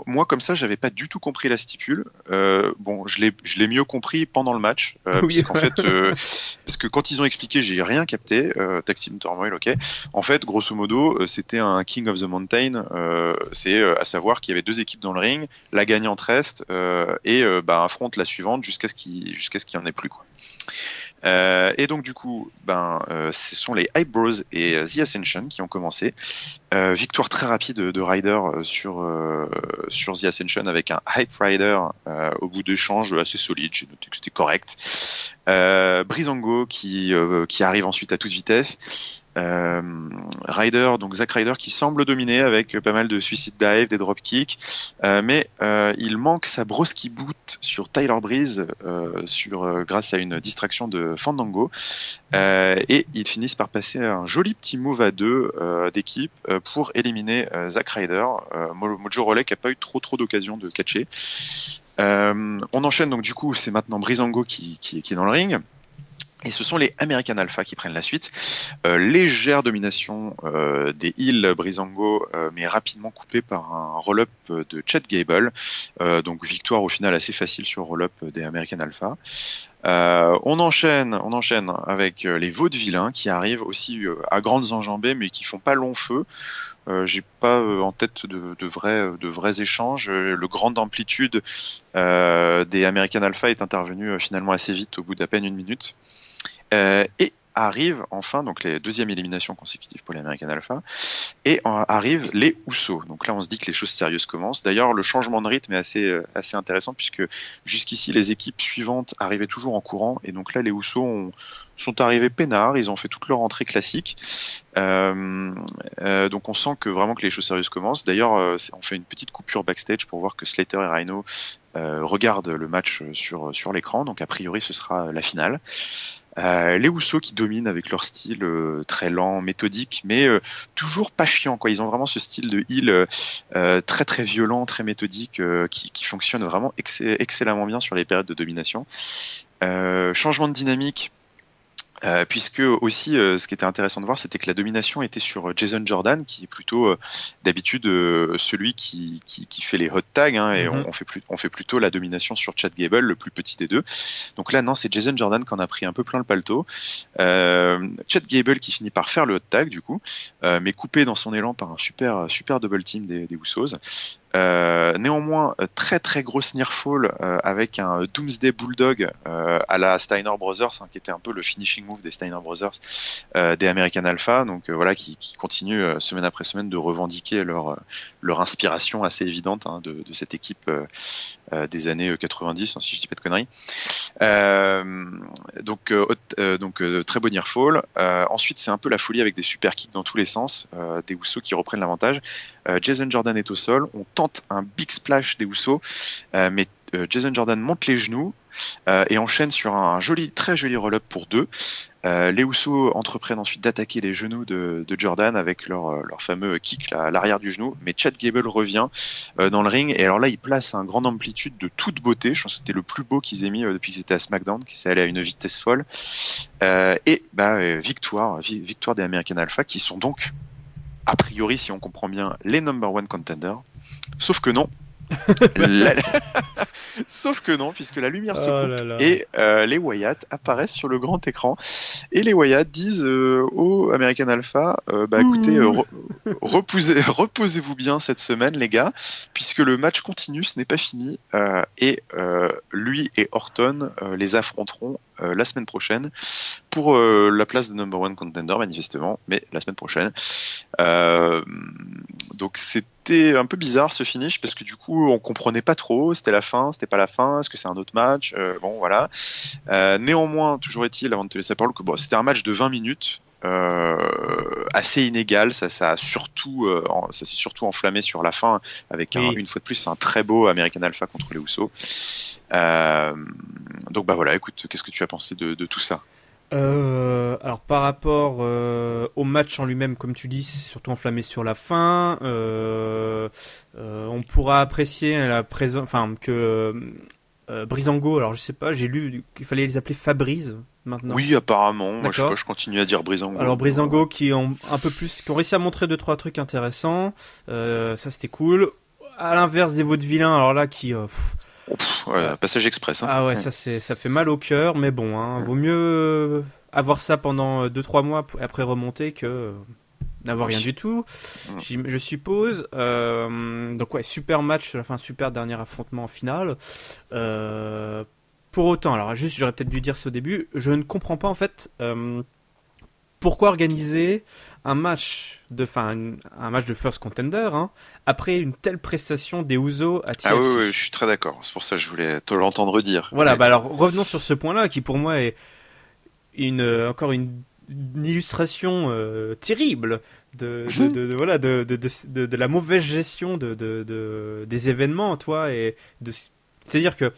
moi comme ça j'avais pas du tout compris la stipule. Je l'ai mieux compris pendant le match, puisqu'en fait parce que quand ils ont expliqué j'ai rien capté. Tag team turmoil, ok. En fait, grosso modo, c'était un King of the Mountain. C'est à savoir qu'il y avait 2 équipes dans le ring, la gagnante reste et affronte la suivante jusqu'à ce qu'il y en ait plus, quoi. Et donc du coup, ce sont les Hype Bros et The Ascension qui ont commencé. Victoire très rapide de Ryder sur The Ascension avec un Hype Rider au bout d'échanges assez solide. J'ai noté que c'était correct. Breezango qui arrive ensuite à toute vitesse. Zack Ryder qui semble dominer avec pas mal de suicide dive, des dropkicks, mais il manque sa broski boot sur Tyler Breeze grâce à une distraction de Fandango, et ils finissent par passer un joli petit move à 2 d'équipe pour éliminer Zack Ryder. Mojo Rawley qui n'a pas eu trop d'occasion de catcher. On enchaîne donc du coup, c'est maintenant Breezango qui est dans le ring. Et ce sont les American Alpha qui prennent la suite. Légère domination des Heels Breezango, mais rapidement coupée par un roll-up de Chad Gable. Donc victoire au final assez facile sur roll-up des American Alpha. On enchaîne avec les Vaudevillains qui arrivent aussi à grandes enjambées, mais qui font pas long feu. J'ai pas en tête de vrais échanges. Le grande amplitude des American Alpha est intervenu finalement assez vite, au bout d'à peine 1 minute. Et arrive enfin, donc les deuxième élimination consécutive pour les American Alpha, et arrivent les Usos. Donc là, on se dit que les choses sérieuses commencent. D'ailleurs, le changement de rythme est assez intéressant, puisque jusqu'ici, les équipes suivantes arrivaient toujours en courant, et donc là, les Usos sont arrivés peinards, ils ont fait toute leur entrée classique. Donc on sent que vraiment que les choses sérieuses commencent. D'ailleurs, on fait une petite coupure backstage pour voir que Slater et Rhino regardent le match sur l'écran, donc a priori ce sera la finale. Les Usos qui dominent avec leur style très lent, méthodique, mais toujours pas chiant, quoi. Ils ont vraiment ce style de heel très très violent, très méthodique, qui fonctionne vraiment excellemment bien sur les périodes de domination. Changement de dynamique. Puisque aussi, ce qui était intéressant de voir, c'était que la domination était sur Jason Jordan, qui est plutôt d'habitude celui qui fait les hot tags, hein, et on fait plutôt la domination sur Chad Gable, le plus petit des deux. Donc là, non, c'est Jason Jordan qui en a pris un peu plein le paletot. Chad Gable qui finit par faire le hot tag du coup, mais coupé dans son élan par un super double team des Usos. Néanmoins, très très grosse nearfall avec un Doomsday Bulldog à la Steiner Brothers, hein, qui était un peu le finishing move des Steiner Brothers des American Alpha, donc voilà, qui continue semaine après semaine de revendiquer leur inspiration assez évidente, hein, de cette équipe des années 90, hein, si je dis pas de conneries. Donc très beau nearfall. Ensuite, c'est un peu la folie avec des super kicks dans tous les sens, des Usos qui reprennent l'avantage. Jason Jordan est au sol, on tente un big splash des Usos, mais Jason Jordan monte les genoux et enchaîne sur un très joli roll-up pour 2. Les Usos entreprennent ensuite d'attaquer les genoux de Jordan avec leur fameux kick à l'arrière du genou, mais Chad Gable revient dans le ring, et alors là il place un grande amplitude de toute beauté. Je pense que c'était le plus beau qu'ils aient mis depuis qu'ils étaient à SmackDown, qui s'est allé à une vitesse folle, et victoire des American Alpha, qui sont donc a priori, si on comprend bien, les number one contenders. Sauf que non. Sauf que non, puisque la lumière se coupe et les Wyatt apparaissent sur le grand écran, et les Wyatt disent aux American Alpha, écoutez, reposez-vous bien cette semaine les gars, puisque le match continue, ce n'est pas fini, et lui et Orton les affronteront la semaine prochaine pour la place de number one contender, manifestement, mais la semaine prochaine. Donc c'était un peu bizarre ce finish, parce que du coup on comprenait pas trop, c'était la fin, c'était pas la fin, est-ce que c'est un autre match, bon voilà. Néanmoins, toujours est-il, avant de te laisser la parole, que c'était un match de 20 minutes, assez inégal, ça s'est surtout enflammé sur la fin, avec une fois de plus un très beau American Alpha contre les Usos. Donc voilà, écoute, qu'est-ce que tu as pensé de tout ça? Alors par rapport au match en lui-même, comme tu dis, c'est surtout enflammé sur la fin. On pourra apprécier la présence, enfin que Breezango, alors je sais pas, j'ai lu qu'il fallait les appeler Fabriz maintenant. Oui, apparemment. Moi, je sais pas, je continue à dire Breezango. Alors Breezango qui ont réussi à montrer 2-3 trucs intéressants. Ça c'était cool. À l'inverse des Vaudevillains, alors là qui passage express. Hein. Ah ouais, ça fait mal au cœur, mais bon, hein, vaut mieux avoir ça pendant 2-3 mois après remonter que n'avoir rien du tout, je suppose. Donc ouais, super match, enfin super dernier affrontement en finale. Pour autant, alors juste j'aurais peut-être dû dire ça au début, je ne comprends pas en fait pourquoi organiser un match de first contender après une telle prestation des Usos à TLC. Ah oui, je suis très d'accord. C'est pour ça que je voulais te l'entendre dire. Voilà, alors revenons sur ce point-là qui pour moi est encore une illustration terrible de la mauvaise gestion des événements, c'est-à-dire que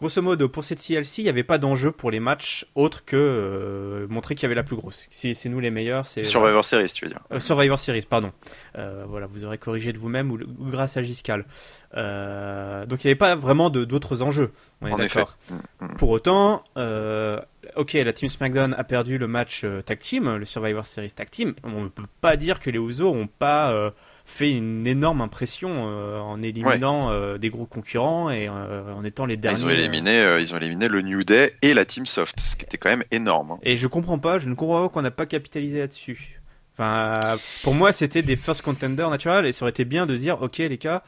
grosso modo, pour cette TLC, il n'y avait pas d'enjeu pour les matchs autre que montrer qu'il y avait la plus grosse. C'est nous les meilleurs. C'est Survivor Series, tu veux dire. Survivor Series, pardon. Voilà, vous aurez corrigé de vous-même ou grâce à Giscal. Donc il n'y avait pas vraiment d'autres enjeux. On est d'accord. Pour autant, ok, la Team SmackDown a perdu le match tag team, le Survivor Series tag team. On ne peut pas dire que les Usos n'ont pas fait une énorme impression en éliminant des gros concurrents et en étant les derniers. Ils ont éliminé le New Day et la Team Soft, ce qui était quand même énorme. Hein. Et je ne comprends pas qu'on n'a pas capitalisé là-dessus. Enfin, pour moi, c'était des first contenders naturels et ça aurait été bien de dire, ok les gars,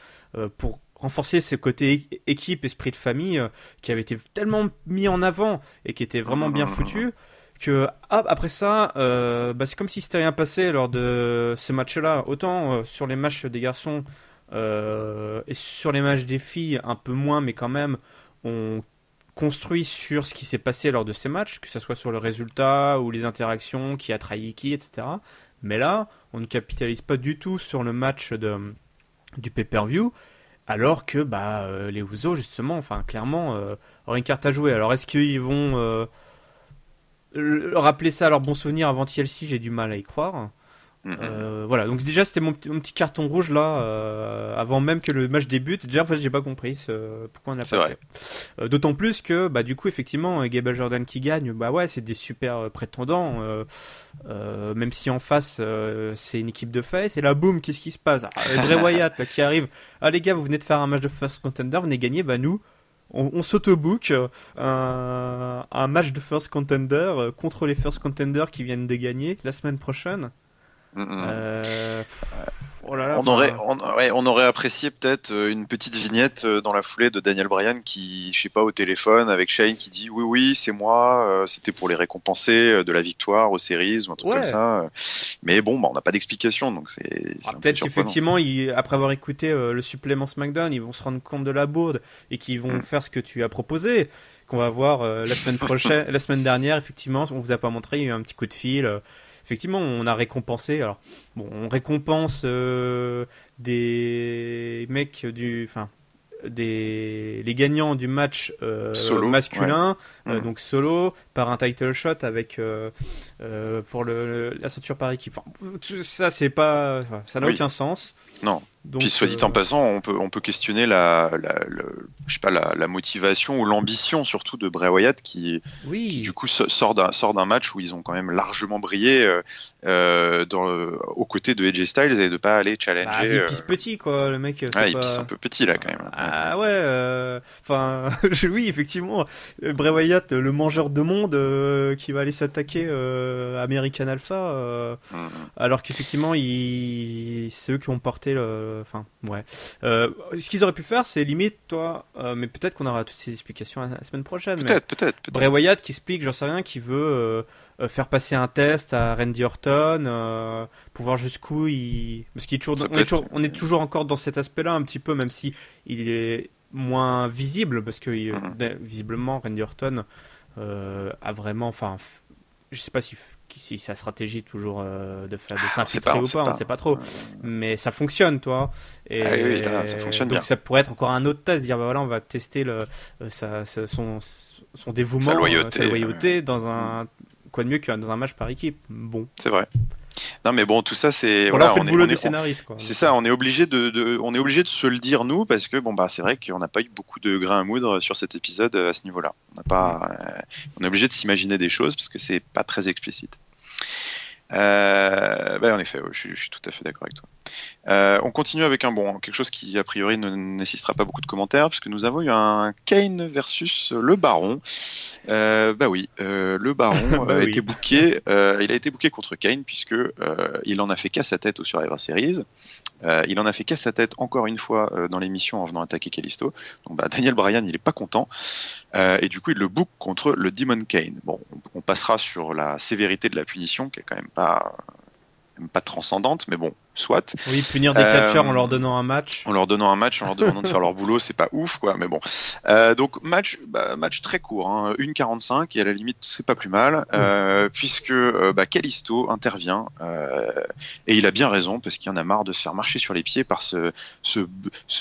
pour renforcer ce côté équipe, esprit de famille qui avait été tellement mis en avant et qui était vraiment bien foutu que après ça, c'est comme si c'était rien passé lors de ces matchs-là. Autant sur les matchs des garçons et sur les matchs des filles, un peu moins, mais quand même, on construit sur ce qui s'est passé lors de ces matchs, que ce soit sur le résultat ou les interactions, qui a trahi qui, etc. Mais là, on ne capitalise pas du tout sur le match du pay-per-view. Alors que les Usos justement, enfin clairement, auraient une carte à jouer. Alors est-ce qu'ils vont rappeler ça à leur bon souvenir avant TLC? J'ai du mal à y croire. Voilà, donc déjà c'était mon petit carton rouge là, avant même que le match débute. Déjà en fait j'ai pas compris pourquoi on n'a pas fait. D'autant plus que du coup effectivement Gable Jordan qui gagne, ouais c'est des super prétendants, même si en face c'est une équipe de face. Et là boum, qu'est-ce qui se passe? Bray Wyatt là, qui arrive, les gars vous venez de faire un match de first contender, vous venez gagner, nous on s'auto-book un match de first contender contre les first contenders qui viennent de gagner la semaine prochaine. Oh là là, on aurait apprécié peut-être une petite vignette dans la foulée de Daniel Bryan qui, je sais pas, au téléphone avec Shane qui dit oui c'est moi, c'était pour les récompenser de la victoire aux séries ou un truc comme ça. Mais bon, on n'a pas d'explication, donc c'est peut-être qu'effectivement après avoir écouté le supplément SmackDown, ils vont se rendre compte de la bourde et qu'ils vont faire ce que tu as proposé, qu'on va voir la semaine prochaine, la semaine dernière. Effectivement, on vous a pas montré, il y a eu un petit coup de fil. Effectivement, on a récompensé. Alors, on récompense des mecs les gagnants du match masculin, donc solo, par un title shot avec pour la ceinture par équipe. Ça, c'est pas, ça n'a aucun sens. Non. Donc, puis soit dit en passant, on peut questionner la motivation ou l'ambition surtout de Bray Wyatt qui du coup sort d'un match où ils ont quand même largement brillé aux côtés de AJ Styles et de pas aller challenger. Il pisse petit quoi, le mec. Il pisse un peu petit là quand même. Oui effectivement, Bray Wyatt, le mangeur de monde qui va aller s'attaquer à American Alpha, alors qu'effectivement c'est eux qui ont porté ce qu'ils auraient pu faire, c'est limite, mais peut-être qu'on aura toutes ces explications la semaine prochaine. Peut-être. Bray Wyatt qui explique, j'en sais rien, qui veut faire passer un test à Randy Orton pour voir jusqu'où parce on est toujours encore dans cet aspect-là un petit peu, même si il est moins visible, parce que visiblement Randy Orton a vraiment, je sais pas si sa stratégie toujours de s'infiltrer ou pas, on sait pas trop, mais ça fonctionne, et ça fonctionne donc bien. ça pourrait être encore un autre test, dire on va tester son dévouement, sa loyauté dans quoi de mieux que dans un match par équipe. Bon, c'est vrai. Non mais bon, tout ça c'est on fait le boulot des scénaristes quoi. C'est ça, on est obligé de se le dire nous, parce que c'est vrai qu'on n'a pas eu beaucoup de grains à moudre sur cet épisode à ce niveau-là. On est obligé de s'imaginer des choses parce que c'est pas très explicite. En effet, je suis tout à fait d'accord avec toi. On continue avec quelque chose qui a priori ne nécessitera pas beaucoup de commentaires, puisque nous avons eu un Kane versus le Baron. Le Baron a été booké. Il a été booké contre Kane puisque il en a fait qu'à sa tête au Survivor Series. Il en a fait qu'à sa tête encore une fois dans l'émission en venant attaquer Kalisto. Donc Daniel Bryan, il est pas content et du coup il le book contre le Demon Kane. Bon, on passera sur la sévérité de la punition qui est quand même pas transcendante, mais bon, soit. Oui, punir des catcheurs en leur donnant un match. En leur demandant de faire leur boulot, c'est pas ouf, quoi, mais bon. Donc, match très court, 1:45, et à la limite, c'est pas plus mal, puisque Kalisto intervient, et il a bien raison, parce qu'il en a marre de se faire marcher sur les pieds par ce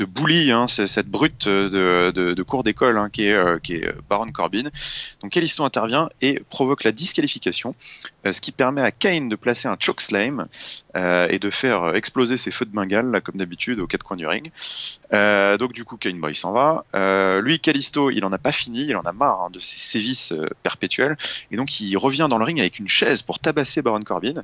bully, cette brute de cours d'école, qui est Baron Corbin. Donc, Kalisto intervient et provoque la disqualification, ce qui permet à Kane de placer un chokeslam et de faire faire exploser ses feux de Bengale, là, comme d'habitude, aux quatre coins du ring. Donc du coup, Kane Boy s'en va. Lui, Kalisto, il en a pas fini, il en a marre de ses sévices perpétuels, et donc il revient dans le ring avec une chaise pour tabasser Baron Corbin.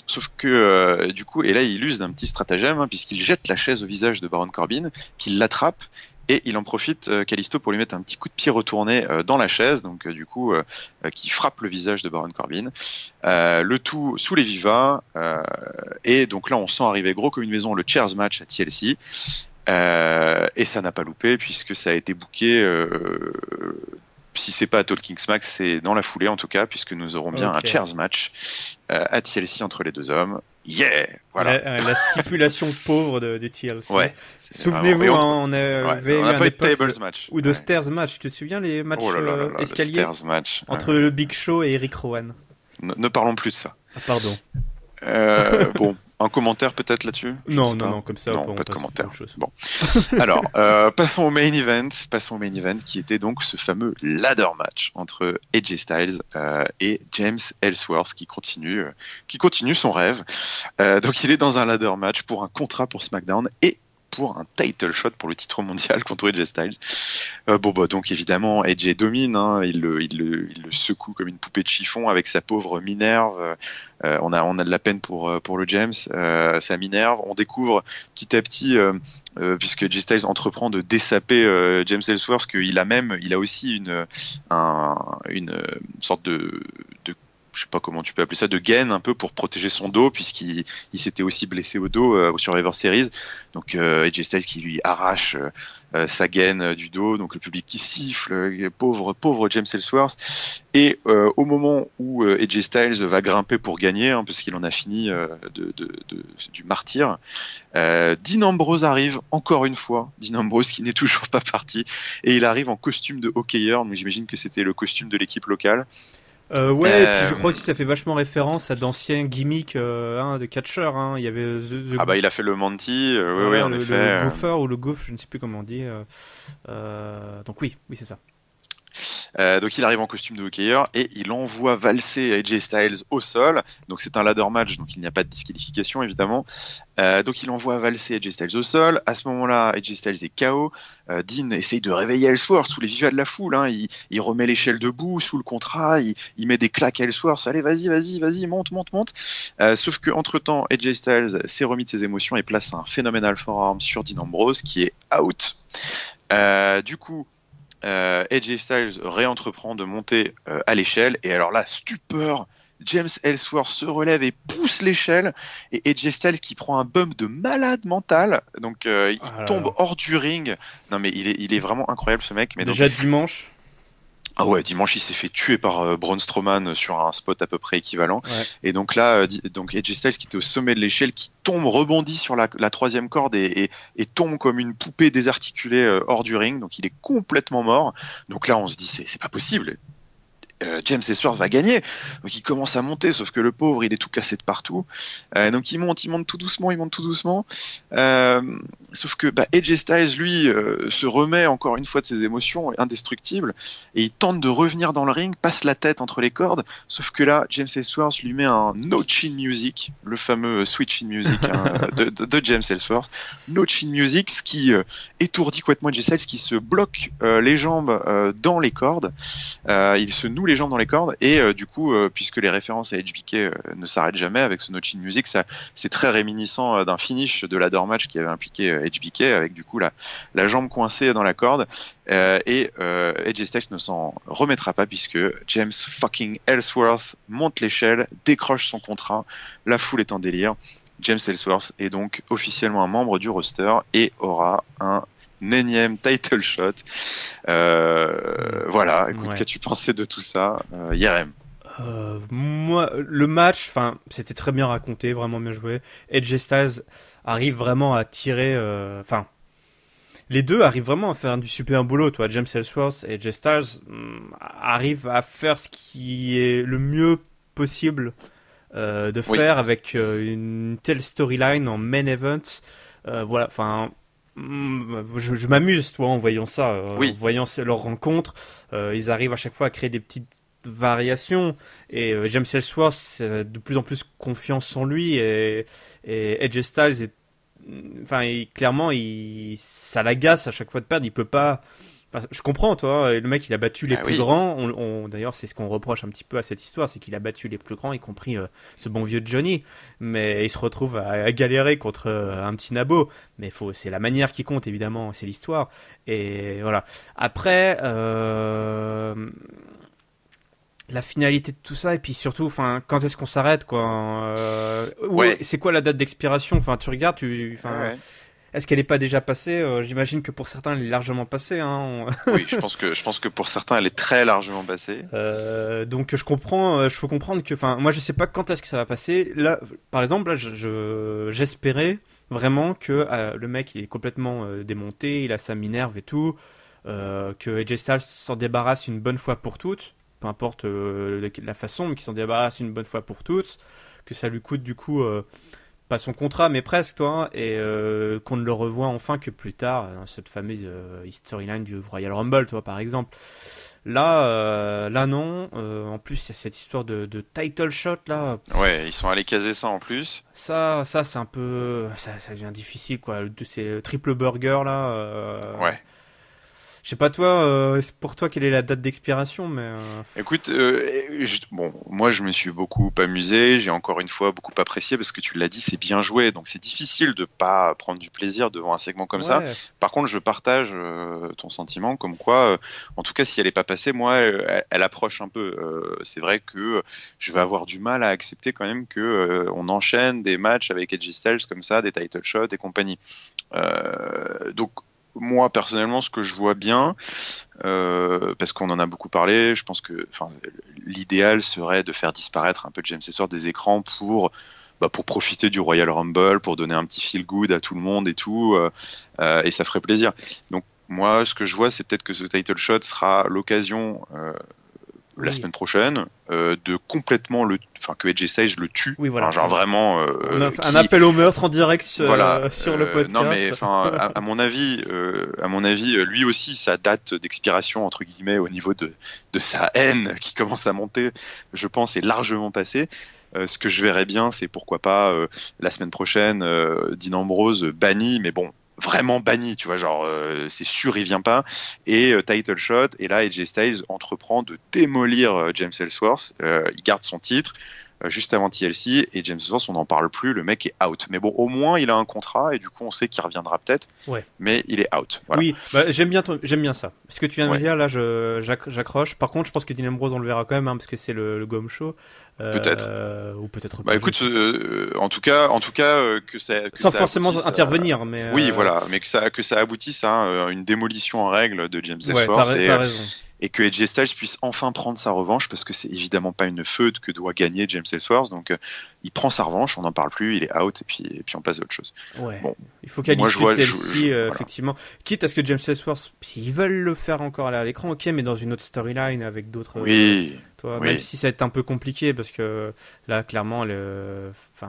Sauf que du coup, et là il use d'un petit stratagème, puisqu'il jette la chaise au visage de Baron Corbin, qu'il l'attrape, et il en profite, Kalisto, pour lui mettre un petit coup de pied retourné dans la chaise, donc du coup qui frappe le visage de Baron Corbin, le tout sous les vivas, et donc là on sent arriver gros comme une maison le Chairs match à TLC. Et ça n'a pas loupé, puisque ça a été booké, si c'est pas à Talking Smack, c'est dans la foulée en tout cas, puisque nous aurons bien un Chairs match à TLC entre les deux hommes. Yeah, voilà. La stipulation pauvre de TLC. Ouais. Souvenez-vous, on avait on eu a un pas eu de époque tables match. ou de stairs match. Tu te souviens les matchs escaliers stairs match, entre le Big Show et Eric Rowan? Ne parlons plus de ça. Ah, pardon. Bon, un commentaire peut-être là-dessus? Non, comme ça. Non, pas de commentaire. Bon. Alors, passons au main event. Qui était donc ce fameux ladder match entre AJ Styles et James Ellsworth qui continue son rêve. Donc il est dans un ladder match pour un contrat pour SmackDown et pour un title shot pour le titre mondial contre AJ Styles. Donc évidemment AJ domine, il le secoue comme une poupée de chiffon avec sa pauvre Minerve. On a de la peine pour le James, sa Minerve. On découvre petit à petit, puisque AJ Styles entreprend de dessaper James Ellsworth, qu'il a aussi une sorte de je sais pas comment tu peux appeler ça, de gaine un peu pour protéger son dos, puisqu'il s'était aussi blessé au dos au Survivor Series. Donc AJ Styles qui lui arrache sa gaine du dos, donc le public qui siffle, pauvre James Ellsworth. Et au moment où AJ Styles va grimper pour gagner, parce qu'il en a fini du martyr, Dean Ambrose arrive encore une fois. Dean Ambrose qui n'est toujours pas parti, et il arrive en costume de hockeyeur, donc j'imagine que c'était le costume de l'équipe locale. Et puis je crois aussi que ça fait vachement référence à d'anciens gimmicks de catcheur. Il y avait il a fait le Manti, oui, en effet. Le Gopher ou le Goof, je ne sais plus comment on dit. Donc oui, c'est ça. Donc il arrive en costume de hockeyeur et il envoie valser AJ Styles au sol. Donc c'est un ladder match, donc il n'y a pas de disqualification évidemment. Donc il envoie valser AJ Styles au sol. À ce moment-là, AJ Styles est KO. Dean essaye de réveiller Ellsworth sous les vivas de la foule. Il remet l'échelle debout sous le contrat. Il met des claques à Ellsworth. Allez, vas-y, monte. Sauf que entre temps, AJ Styles s'est remis de ses émotions et place un phénoménal forearm sur Dean Ambrose qui est out. Du coup, AJ Styles réentreprend de monter à l'échelle, et alors là, stupeur, James Ellsworth se relève et pousse l'échelle, et AJ Styles qui prend un bump de malade mental, donc il tombe hors du ring. Non mais il est vraiment incroyable ce mec. Mais déjà donc, dimanche. Ah ouais, dimanche il s'est fait tuer par Braun Strowman sur un spot à peu près équivalent. Ouais. Et donc là, AJ Styles qui était au sommet de l'échelle, qui tombe, rebondit sur la troisième corde et tombe comme une poupée désarticulée hors du ring. Donc il est complètement mort. Donc là on se dit c'est pas possible. James Ellsworth va gagner, donc il commence à monter, sauf que le pauvre il est tout cassé de partout, donc il monte tout doucement, sauf que AJ Styles lui se remet encore une fois de ses émotions indestructibles, et il tente de revenir dans le ring, passe la tête entre les cordes, sauf que là James Ellsworth lui met un No Chin Music, le fameux Sweet Chin Music de James Ellsworth, No Chin Music, ce qui étourdit complètement AJ Styles, qui se bloque les jambes dans les cordes, il se noue les jambes dans les cordes, et du coup puisque les références à HBK ne s'arrêtent jamais avec ce No Chin Music, ça c'est très réminiscent d'un finish de ladder match qui avait impliqué HBK, avec du coup la jambe coincée dans la corde, et AJ Styles ne s'en remettra pas, puisque James fucking Ellsworth monte l'échelle, décroche son contrat, la foule est en délire. James Ellsworth est donc officiellement un membre du roster et aura un énième title shot. Voilà, écoute, qu'as-tu pensé de tout ça, Yerem? Moi, le match, c'était très bien raconté, vraiment bien joué. AJ Styles arrive vraiment à tirer, les deux arrivent vraiment à faire du super boulot, toi. James Ellsworth et AJ Styles arrivent à faire ce qui est le mieux possible de faire avec une telle storyline en main event. Voilà, je m'amuse, toi, en voyant ça, en voyant leur rencontre. Ils arrivent à chaque fois à créer des petites variations. Et James Ellsworth de plus en plus confiance en lui et AJ Styles clairement ça l'agace à chaque fois de perdre. Il peut pas. Enfin, je comprends, toi. Le mec, il a battu les plus grands. D'ailleurs, c'est ce qu'on reproche un petit peu à cette histoire, c'est qu'il a battu les plus grands, y compris ce bon vieux Johnny. Mais il se retrouve à galérer contre un petit nabo. Mais c'est la manière qui compte, évidemment. C'est l'histoire. Et voilà. Après, la finalité de tout ça, et puis surtout, enfin, quand est-ce qu'on s'arrête, quoi. C'est quoi la date d'expiration? Enfin, tu regardes, est-ce qu'elle est pas déjà passée? J'imagine que pour certains, elle est largement passée. Hein. Oui, je pense que pour certains, elle est très largement passée. Donc je comprends, je peux comprendre que, enfin, moi je sais pas quand est-ce que ça va passer. Là, par exemple, là, j'espérais vraiment que le mec il est complètement démonté, il a sa minerve et tout, que AJ Styles s'en débarrasse une bonne fois pour toutes, peu importe la façon, mais qu'il s'en débarrasse une bonne fois pour toutes, que ça lui coûte du coup. Pas son contrat, mais presque, toi, et qu'on ne le revoit enfin que plus tard, dans cette fameuse storyline du Royal Rumble, toi, par exemple. Là, non. En plus, il y a cette histoire de title shot, là. Ouais, ils sont allés caser ça en plus. Ça, c'est un peu... Ça devient difficile, quoi. C'est triple burger, là. Ouais. Je sais pas toi, pour toi quelle est la date d'expiration, mais écoute, bon, moi je me suis beaucoup amusé, j'ai encore une fois beaucoup apprécié parce que tu l'as dit, c'est bien joué, donc c'est difficile de pas prendre du plaisir devant un segment comme ça. Par contre, je partage ton sentiment, comme quoi, en tout cas, si elle est pas passée, moi, elle approche un peu. C'est vrai que je vais avoir du mal à accepter quand même que on enchaîne des matchs avec AJ Styles comme ça, des title shots et compagnie. Donc moi personnellement, ce que je vois bien, parce qu'on en a beaucoup parlé, je pense que l'idéal serait de faire disparaître un peu James Ellsworth des écrans pour profiter du Royal Rumble, pour donner un petit feel good à tout le monde et tout, et ça ferait plaisir. Donc moi, ce que je vois, c'est peut-être que ce title shot sera l'occasion la semaine prochaine de complètement que AJ Styles le tue. Oui, voilà. Genre vraiment un appel au meurtre en direct sur le podcast. Non mais à mon avis lui aussi sa date d'expiration entre guillemets au niveau de sa haine qui commence à monter, je pense, est largement passée. Ce que je verrais bien, c'est pourquoi pas la semaine prochaine Dean Ambrose banni, mais bon, vraiment banni, tu vois, genre c'est sûr il vient pas, et title shot, et là AJ Styles entreprend de démolir James Ellsworth, il garde son titre juste avant TLC, et James Ellsworth on n'en parle plus, le mec est out, mais bon au moins il a un contrat et du coup on sait qu'il reviendra peut-être, mais il est out. Voilà. Oui, j'aime bien ça. Ce que tu viens de dire là, j'accroche. Par contre, je pense que Dean Ambrose on le verra quand même, parce que c'est le Gom Show. Peut-être. Ou peut-être pas. Écoute, en tout cas, que ça. Sans forcément intervenir, mais. Oui, voilà, mais que ça aboutisse à une démolition en règle de James Ellsworth. T'as raison. Et que AJ Styles puisse enfin prendre sa revanche, parce que c'est évidemment pas une feud que doit gagner James Ellsworth, donc il prend sa revanche, on n'en parle plus, il est out, et puis on passe à autre chose. Ouais. Bon, il faut qu'elle TLC, effectivement. Quitte à ce que James Ellsworth, s'ils veulent le faire encore à l'écran, ok, mais dans une autre storyline avec d'autres. Oui. Même si ça va être un peu compliqué, parce que là, clairement,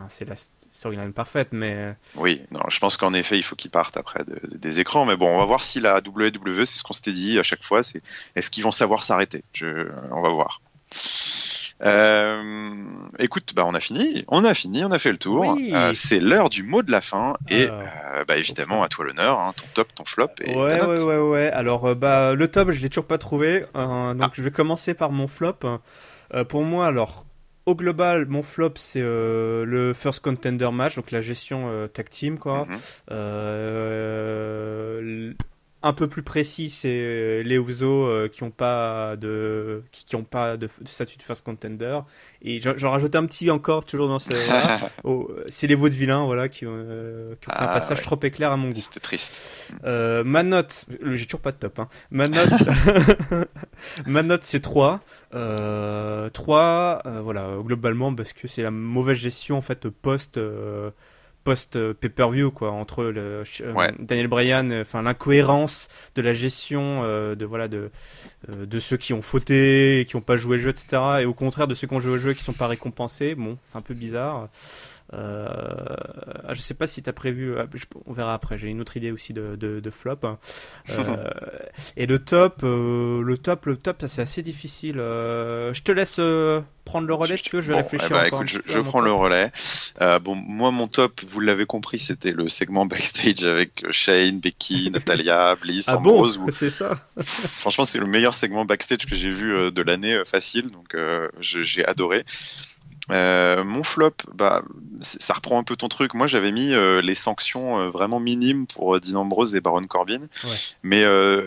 c'est la storyline parfaite, mais... Oui, non, je pense qu'en effet, il faut qu'ils partent après des écrans, mais bon, on va voir si la WWE, c'est ce qu'on s'était dit à chaque fois, est-ce qu'ils vont savoir s'arrêter? On va voir. Écoute, on a fini, on a fait le tour. Oui. C'est l'heure du mot de la fin, et évidemment, à toi l'honneur, hein, ton top, ton flop et ta note. Ouais. Alors, le top, je l'ai toujours pas trouvé, donc je vais commencer par mon flop. Pour moi, alors, au global, mon flop, c'est le First Contender match, donc la gestion tag team, quoi. Un peu plus précis, c'est les Usos qui ont pas de statut de First Contender, et j'en rajoute un petit encore toujours dans c'est les vaudevillains, voilà, qui ont fait un passage trop éclair à mon goût. C'était triste. Ma note, j'ai toujours pas de top, hein. Ma note ma note c'est 3. 3, voilà, globalement, parce que c'est la mauvaise gestion en fait post pay-per-view, quoi, entre Daniel Bryan, l'incohérence de la gestion de ceux qui ont fauté, qui ont pas joué le jeu, etc., et au contraire de ceux qui ont joué le jeu et qui sont pas récompensés. Bon, c'est un peu bizarre. Je sais pas si t'as prévu, on verra après. J'ai une autre idée aussi de flop. Et le top, ça c'est assez difficile. Je te laisse prendre le relais si tu veux. Je vais réfléchir encore. Écoute, je prends le relais. Bon, moi mon top, vous l'avez compris, c'était le segment backstage avec Shane, Becky, Natalia, Bliss, Ambrose. Bon, c'est ça. Franchement, c'est le meilleur segment backstage que j'ai vu de l'année facile, donc j'ai adoré. Mon flop, ça reprend un peu ton truc. Moi, j'avais mis les sanctions vraiment minimes pour Dean Ambrose et Baron Corbin. Ouais. Mais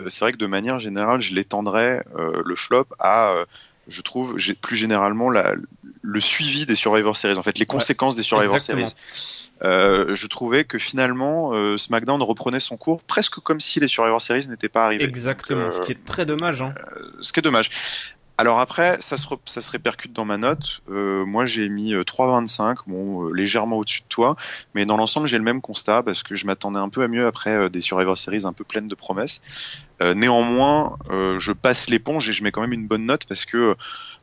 c'est vrai que de manière générale, je l'étendrais le flop à, je trouve, plus généralement le suivi des Survivor Series. En fait, les conséquences des Survivor Series. Je trouvais que finalement, SmackDown reprenait son cours presque comme si les Survivor Series n'étaient pas arrivés. Exactement. Ce qui est très dommage. Ce qui est dommage. Alors après, ça se répercute dans ma note. Moi, j'ai mis 3,25, légèrement au-dessus de toi, mais dans l'ensemble, j'ai le même constat parce que je m'attendais un peu à mieux après des Survivor Series un peu pleines de promesses. Néanmoins, je passe l'éponge et je mets quand même une bonne note parce que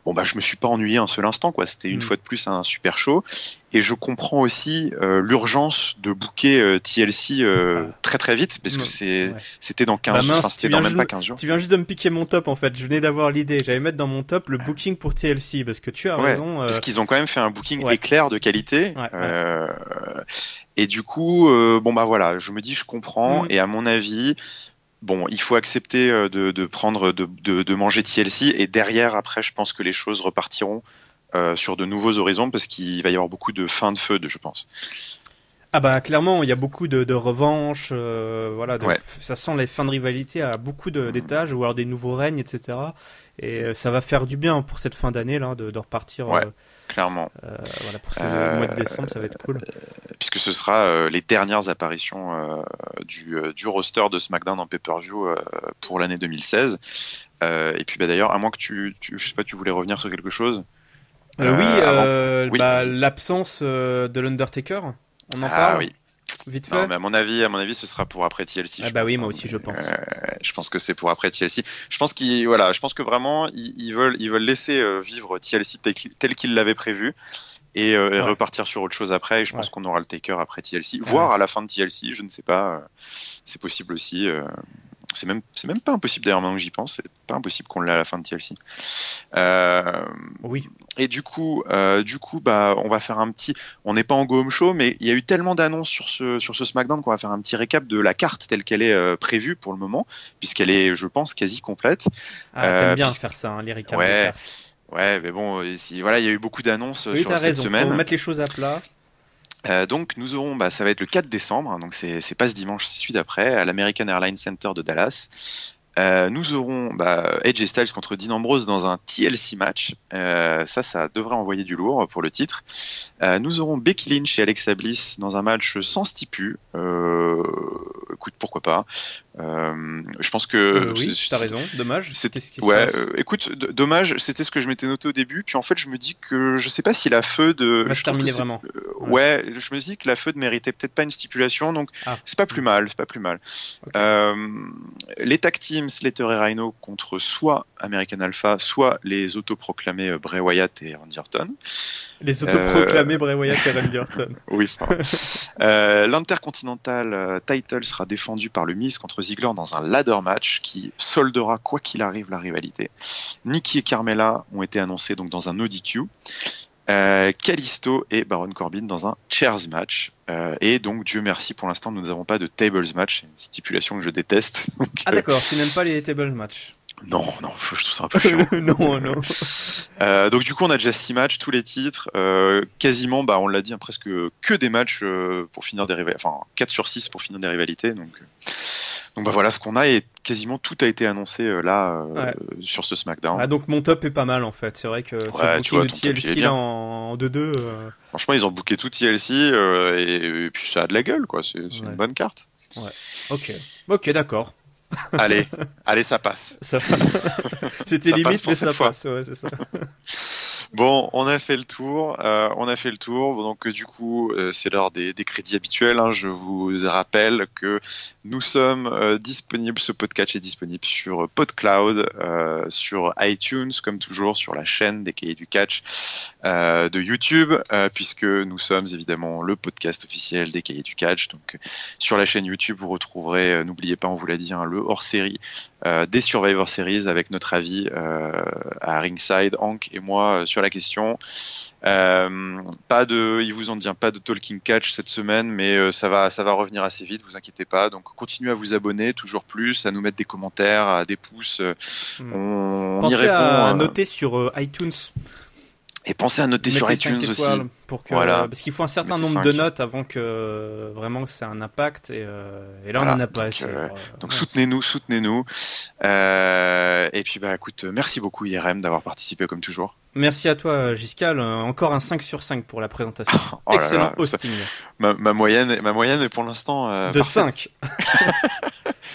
je me suis pas ennuyé un seul instant, quoi. C'était une fois de plus un super show et je comprends aussi l'urgence de booker TLC très très vite parce que c'était dans 15 jours, c'était dans même pas 15 jours. Tu viens juste de me piquer mon top en fait. Je venais d'avoir l'idée. J'allais mettre dans mon top le booking pour TLC parce que tu as raison. Parce qu'ils ont quand même fait un booking éclair de qualité. Et du coup, voilà, je me dis je comprends et à mon avis. Bon, il faut accepter de manger TLC et derrière, après, je pense que les choses repartiront sur de nouveaux horizons parce qu'il va y avoir beaucoup de fins de feu, je pense. Clairement, il y a beaucoup de revanches, ça sent les fins de rivalité à beaucoup d'étages, ou alors des nouveaux règnes, etc. Et ça va faire du bien pour cette fin d'année là, de repartir. Clairement. Pour ce mois de décembre, ça va être cool. Puisque ce sera les dernières apparitions du roster de SmackDown en pay-per-view pour l'année 2016. Et puis d'ailleurs, à moins que je sais pas, tu voulais revenir sur quelque chose. L'absence de l'Undertaker. On en parle. Oui. Vite fait. Non, mais à mon avis, ce sera pour après TLC. Moi aussi, je pense. Je pense que c'est pour après TLC. Je pense que vraiment, ils veulent laisser vivre TLC tel qu'ils l'avaient prévu et repartir sur autre chose après. Et je pense qu'on aura le Taker après TLC, voire à la fin de TLC. Je ne sais pas. C'est possible aussi. C'est même pas impossible d'ailleurs maintenant que j'y pense, c'est pas impossible qu'on l'ait à la fin de TLC. Oui. Et du coup, on va faire on n'est pas en go home show, mais il y a eu tellement d'annonces sur ce SmackDown qu'on va faire un petit récap de la carte telle qu'elle est prévue pour le moment, puisqu'elle est, je pense, quasi complète. T'aimes bien faire ça, les récaps de cartes. Ouais, mais bon, il y a eu beaucoup d'annonces sur cette semaine. Faut mettre les choses à plat. Donc nous aurons, ça va être le 4 décembre, donc c'est pas ce dimanche, c'est celui d'après, à l'American Airlines Center de Dallas. Nous aurons Edge et Styles contre Dean Ambrose dans un TLC match. Ça devrait envoyer du lourd pour le titre. Nous aurons Becky Lynch et Alexa Bliss dans un match sans stipu. Écoute, pourquoi pas. Je pense que t'as raison. Dommage. Écoute, dommage. C'était ce que je m'étais noté au début. Puis en fait, je me dis que je sais pas si la feud va se terminer vraiment. Je me dis que la feud méritait peut-être pas une stipulation. Donc c'est pas plus mal. Okay. Les tag teams Slater et Rhino contre soit American Alpha, soit les autoproclamés Bray Wyatt et Randy Orton. Les autoproclamés Bray Wyatt et Randy Orton. Oui. L'Intercontinental Title sera défendu par le Miz contre Ziggler dans un ladder match qui soldera quoi qu'il arrive la rivalité. Nikki et Carmella ont été annoncés donc dans un no DQ. Kalisto et Baron Corbin dans un chairs match. Et donc, Dieu merci, pour l'instant, nous n'avons pas de tables match, une stipulation que je déteste. Donc, d'accord, tu n'aimes pas les tables match. Non, je trouve ça un peu chiant. non. Donc du coup, on a déjà 6 matchs, tous les titres, quasiment, on l'a dit, presque que des matchs pour finir des rivalités, enfin 4 sur 6 pour finir des rivalités. Donc voilà ce qu'on a et quasiment tout a été annoncé sur ce SmackDown. Donc mon top est pas mal en fait. C'est vrai que ce booking de TLC là en 2-2. Franchement, ils ont booké tout TLC et puis ça a de la gueule, quoi. C'est une bonne carte. Ouais. Ok, d'accord. Allez, ça passe. C'était ça limite, passe mais ça fois. passe. Ouais, c'est ça. Bon, on a fait le tour. Bon, donc du coup, c'est l'heure des crédits habituels, hein. Je vous rappelle que nous sommes disponibles. Ce podcast est disponible sur PodCloud, sur iTunes, comme toujours, sur la chaîne des Cahiers du Catch de YouTube, puisque nous sommes évidemment le podcast officiel des Cahiers du Catch. Donc, sur la chaîne YouTube, vous retrouverez, n'oubliez pas, on vous l'a dit, hein, le hors-série des Survivor Series avec notre avis à Ringside, Hank et moi sur la question. Il vous en dit pas de Talking Catch cette semaine, mais ça va revenir assez vite, vous inquiétez pas. Donc continuez à vous abonner, toujours plus, à nous mettre des commentaires, des pouces. On y Pensez répond. à noter sur iTunes. Et pensez à noter sur Mettez 5 iTunes aussi. étoiles pour que, Voilà. parce qu'il faut un certain Mettez nombre 5. de notes avant que vraiment ça ait un impact. Et là, Voilà. on en a pas Donc, assez. Donc soutenez-nous. Et puis écoute, merci beaucoup IRM d'avoir participé comme toujours. Merci à toi, Giscal. Encore un 5 sur 5 pour la présentation. Oh là Excellent là, hosting. Ma moyenne est pour l'instant De parfaite. 5.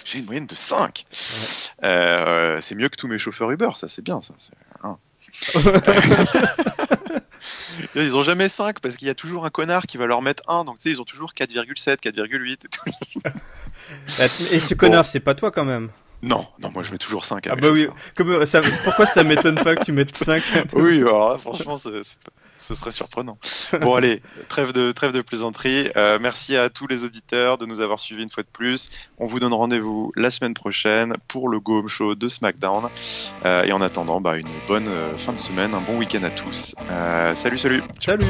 J'ai une moyenne de 5. Ouais. C'est mieux que tous mes chauffeurs Uber, ça c'est bien ça. Ils ont jamais 5 parce qu'il y a toujours un connard qui va leur mettre 1, donc tu sais, ils ont toujours 4,7, 4,8 et tout. Et ce connard, c'est pas toi quand même. Non, moi je mets toujours 5. Ah bah oui, pourquoi ça m'étonne pas que tu mettes 5? Oui, alors là, franchement, ce serait surprenant. Bon allez, trêve de plaisanterie. Merci à tous les auditeurs de nous avoir suivis une fois de plus. On vous donne rendez-vous la semaine prochaine pour le Go Home Show de SmackDown. Et en attendant, une bonne fin de semaine, un bon week-end à tous. Salut. Salut.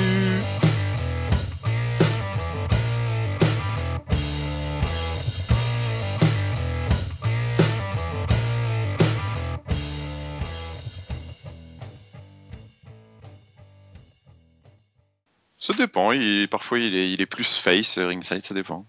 Ça dépend, parfois il est plus face, ringside, ça dépend.